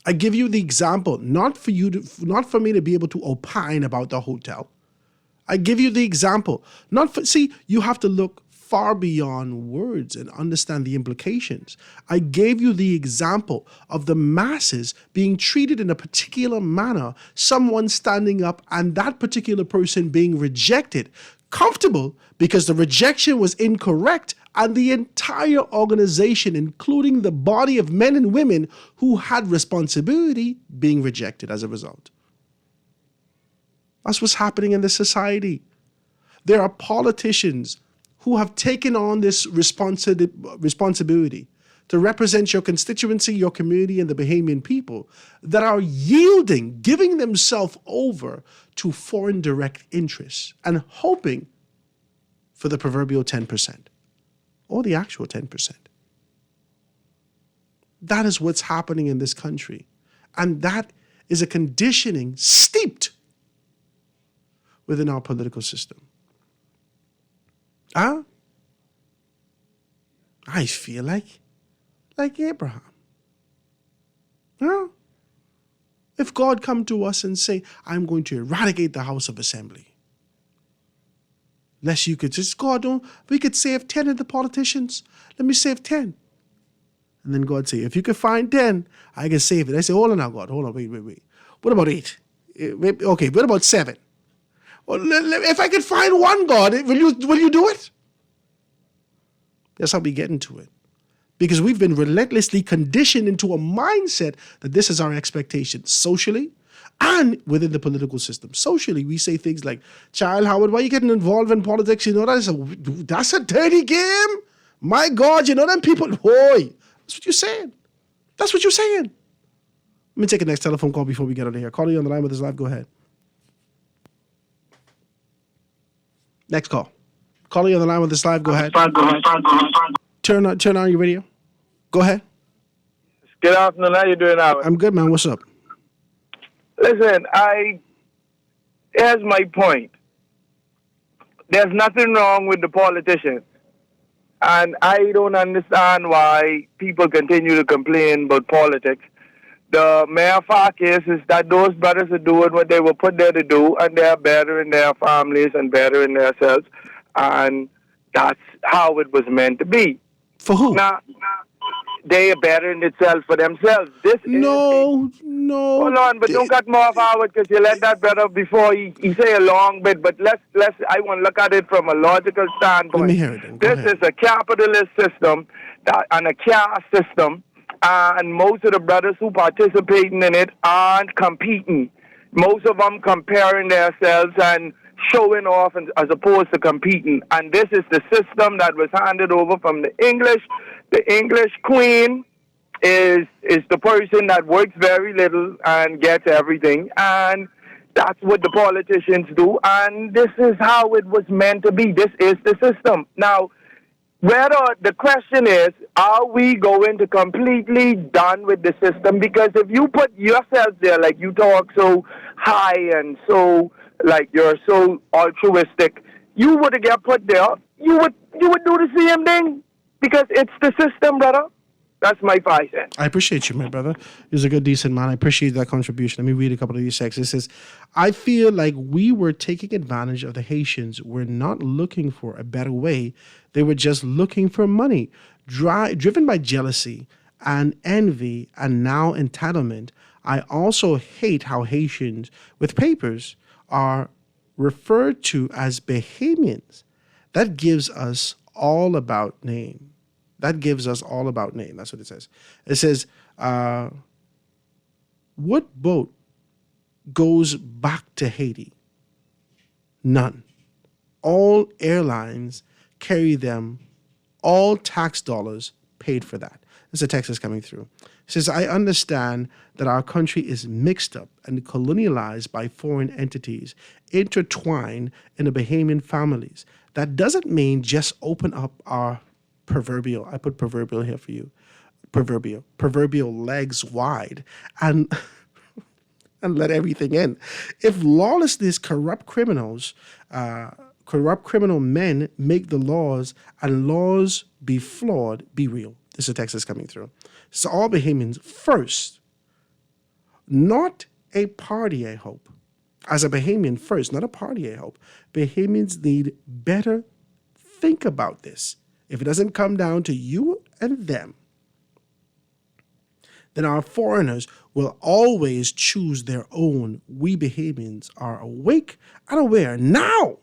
I give you the example, not for me to be able to opine about the hotel. I give you the example, you have to look far beyond words and understand the implications. I gave you the example of the masses being treated in a particular manner, someone standing up and that particular person being rejected, comfortable because the rejection was incorrect, and the entire organization, including the body of men and women who had responsibility, being rejected as a result. That's what's happening in this society. There are politicians who have taken on this responsibility to represent your constituency, your community, and the Bahamian people that are yielding, giving themselves over to foreign direct interests and hoping for the proverbial 10% or the actual 10%. That is what's happening in this country. And that is a conditioning steeped within our political system. I feel like Abraham. If God come to us and say, I'm going to eradicate the house of assembly. Lest you could just, we could save 10 of the politicians. Let me save 10. And then God say, if you could find 10, I can save it. I say, hold on now, God, hold on, wait. What about 8? Okay, what about 7? Well, if I could find one, God, will you do it? That's how we get into it. Because we've been relentlessly conditioned into a mindset that this is our expectation socially and within the political system. Socially, we say things like, Child Howard, why are you getting involved in politics? You know, that's a dirty game. My God, you know them people, boy. That's what you're saying. That's what you're saying. Let me take a next telephone call before we get out of here. Call you on the line with us live. Go ahead. Next call. Call you on the line with us live. Go ahead. Turn on your radio. Go ahead. Good afternoon. How you doing, Howard? I'm good, man. What's up? Listen, here's my point. There's nothing wrong with the politicians. And I don't understand why people continue to complain about politics. The mere fact is that those brothers are doing what they were put there to do, and they're bettering their families and bettering themselves. And that's how it was meant to be. For who? Now, they are bettering itself for themselves. No. Hold on, but don't cut me off, Howard, because you let that brother before he say a long bit. But I want to look at it from a logical standpoint. Let me hear it then. This is a capitalist system and a caste system, and most of the brothers who participating in it aren't competing. Most of them comparing themselves and showing off as opposed to competing. And this is the system that was handed over from the English. The English queen is the person that works very little and gets everything. And that's what the politicians do. And this is how it was meant to be. This is the system. Now, the question is, are we going to completely done with the system? Because if you put yourself there, like you talk so high and so like you're so altruistic, you would get put there. You would do the same thing because it's the system, brother. That's my 5 cents. I appreciate you, my brother. You're a good, decent man. I appreciate that contribution. Let me read a couple of these texts. It says, I feel like we were taking advantage of the Haitians. We're not looking for a better way. They were just looking for money. Driven by jealousy and envy and now entitlement. I also hate how Haitians with papers are referred to as Bahamians. That gives us all about name. That's what it says. It says, what boat goes back to Haiti? None. All airlines carry them. All tax dollars paid for that. This is a text that's coming through. It says, I understand that our country is mixed up and colonialized by foreign entities, intertwined in the Bahamian families. That doesn't mean just open up our proverbial, I put proverbial here for you, proverbial legs wide and let everything in. If lawlessness, corrupt criminal men make the laws and laws be flawed, be real. This is a text that's coming through. So all Bahamians first, not a party, I hope. As a Bahamian first, not a party, I hope. Bahamians need better think about this. If it doesn't come down to you and them, then our foreigners will always choose their own. We Bahamians are awake and aware now.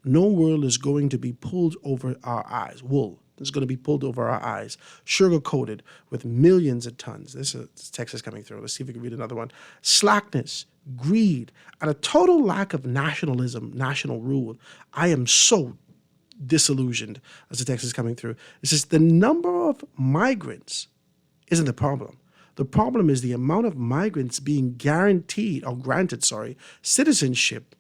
No wool is going to be pulled over our eyes. Wool is going to be pulled over our eyes, sugar-coated with millions of tons. This is Texas coming through. Let's see if we can read another one. Slackness, greed, and a total lack of nationalism, national rule. I am so disillusioned as the text is coming through. It says the number of migrants isn't the problem. The problem is the amount of migrants being granted citizenship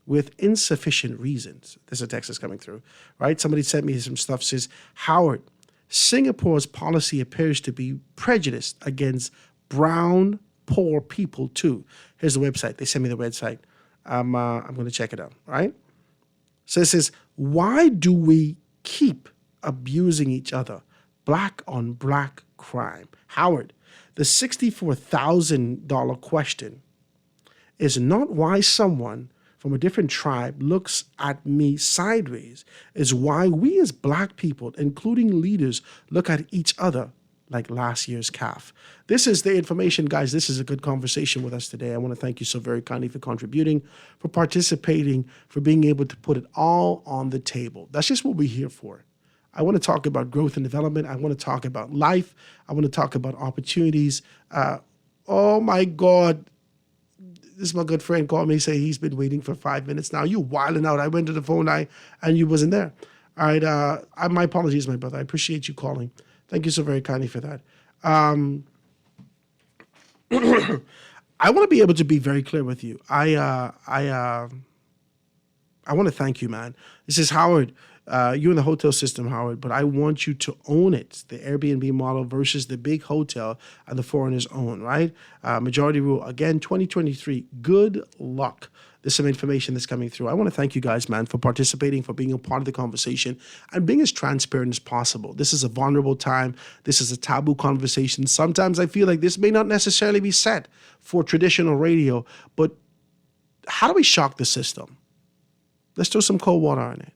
with insufficient reasons. This is a text that's coming through, right? Somebody sent me some stuff, says, Howard, Singapore's policy appears to be prejudiced against brown, poor people too. Here's the website. They sent me the website. I'm going to check it out, right? So it says, why do we keep abusing each other? Black on black crime. Howard, the $64,000 question is not why someone from a different tribe looks at me sideways. It's why we as black people, including leaders, look at each other like last year's calf. This is the information, guys. This is a good conversation with us today. I want to thank you so very kindly for contributing, for participating, for being able to put it all on the table. That's just what we're here for. I want to talk about growth and development. I want to talk about life. I want to talk about opportunities. Oh my God. This is my good friend called me, say he's been waiting for 5 minutes now. You wilding out. I went to the phone and you wasn't there. All right. My apologies, my brother. I appreciate you calling. Thank you so very kindly for that. I want to be able to be very clear with you. I want to thank you, man. This is Howard. You're in the hotel system, Howard, but I want you to own it. The Airbnb model versus the big hotel and the foreigner's own, right? Majority rule, again, 2023. Good luck. There's some information that's coming through. I want to thank you guys, man, for participating, for being a part of the conversation, and being as transparent as possible. This is a vulnerable time. This is a taboo conversation. Sometimes I feel like this may not necessarily be set for traditional radio, but how do we shock the system? Let's throw some cold water on it.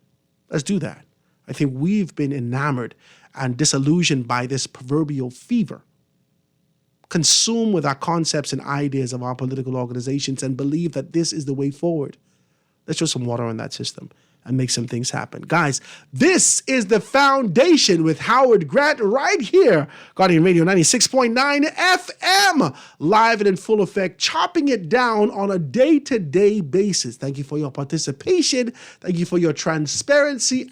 Let's do that. I think we've been enamored and disillusioned by this proverbial fever, consumed with our concepts and ideas of our political organizations and believe that this is the way forward. Let's throw some water on that system and make some things happen. Guys, this is The Foundation with Howard Grant right here, Guardian Radio 96.9 FM, live and in full effect, chopping it down on a day-to-day basis. Thank you for your participation. Thank you for your transparency.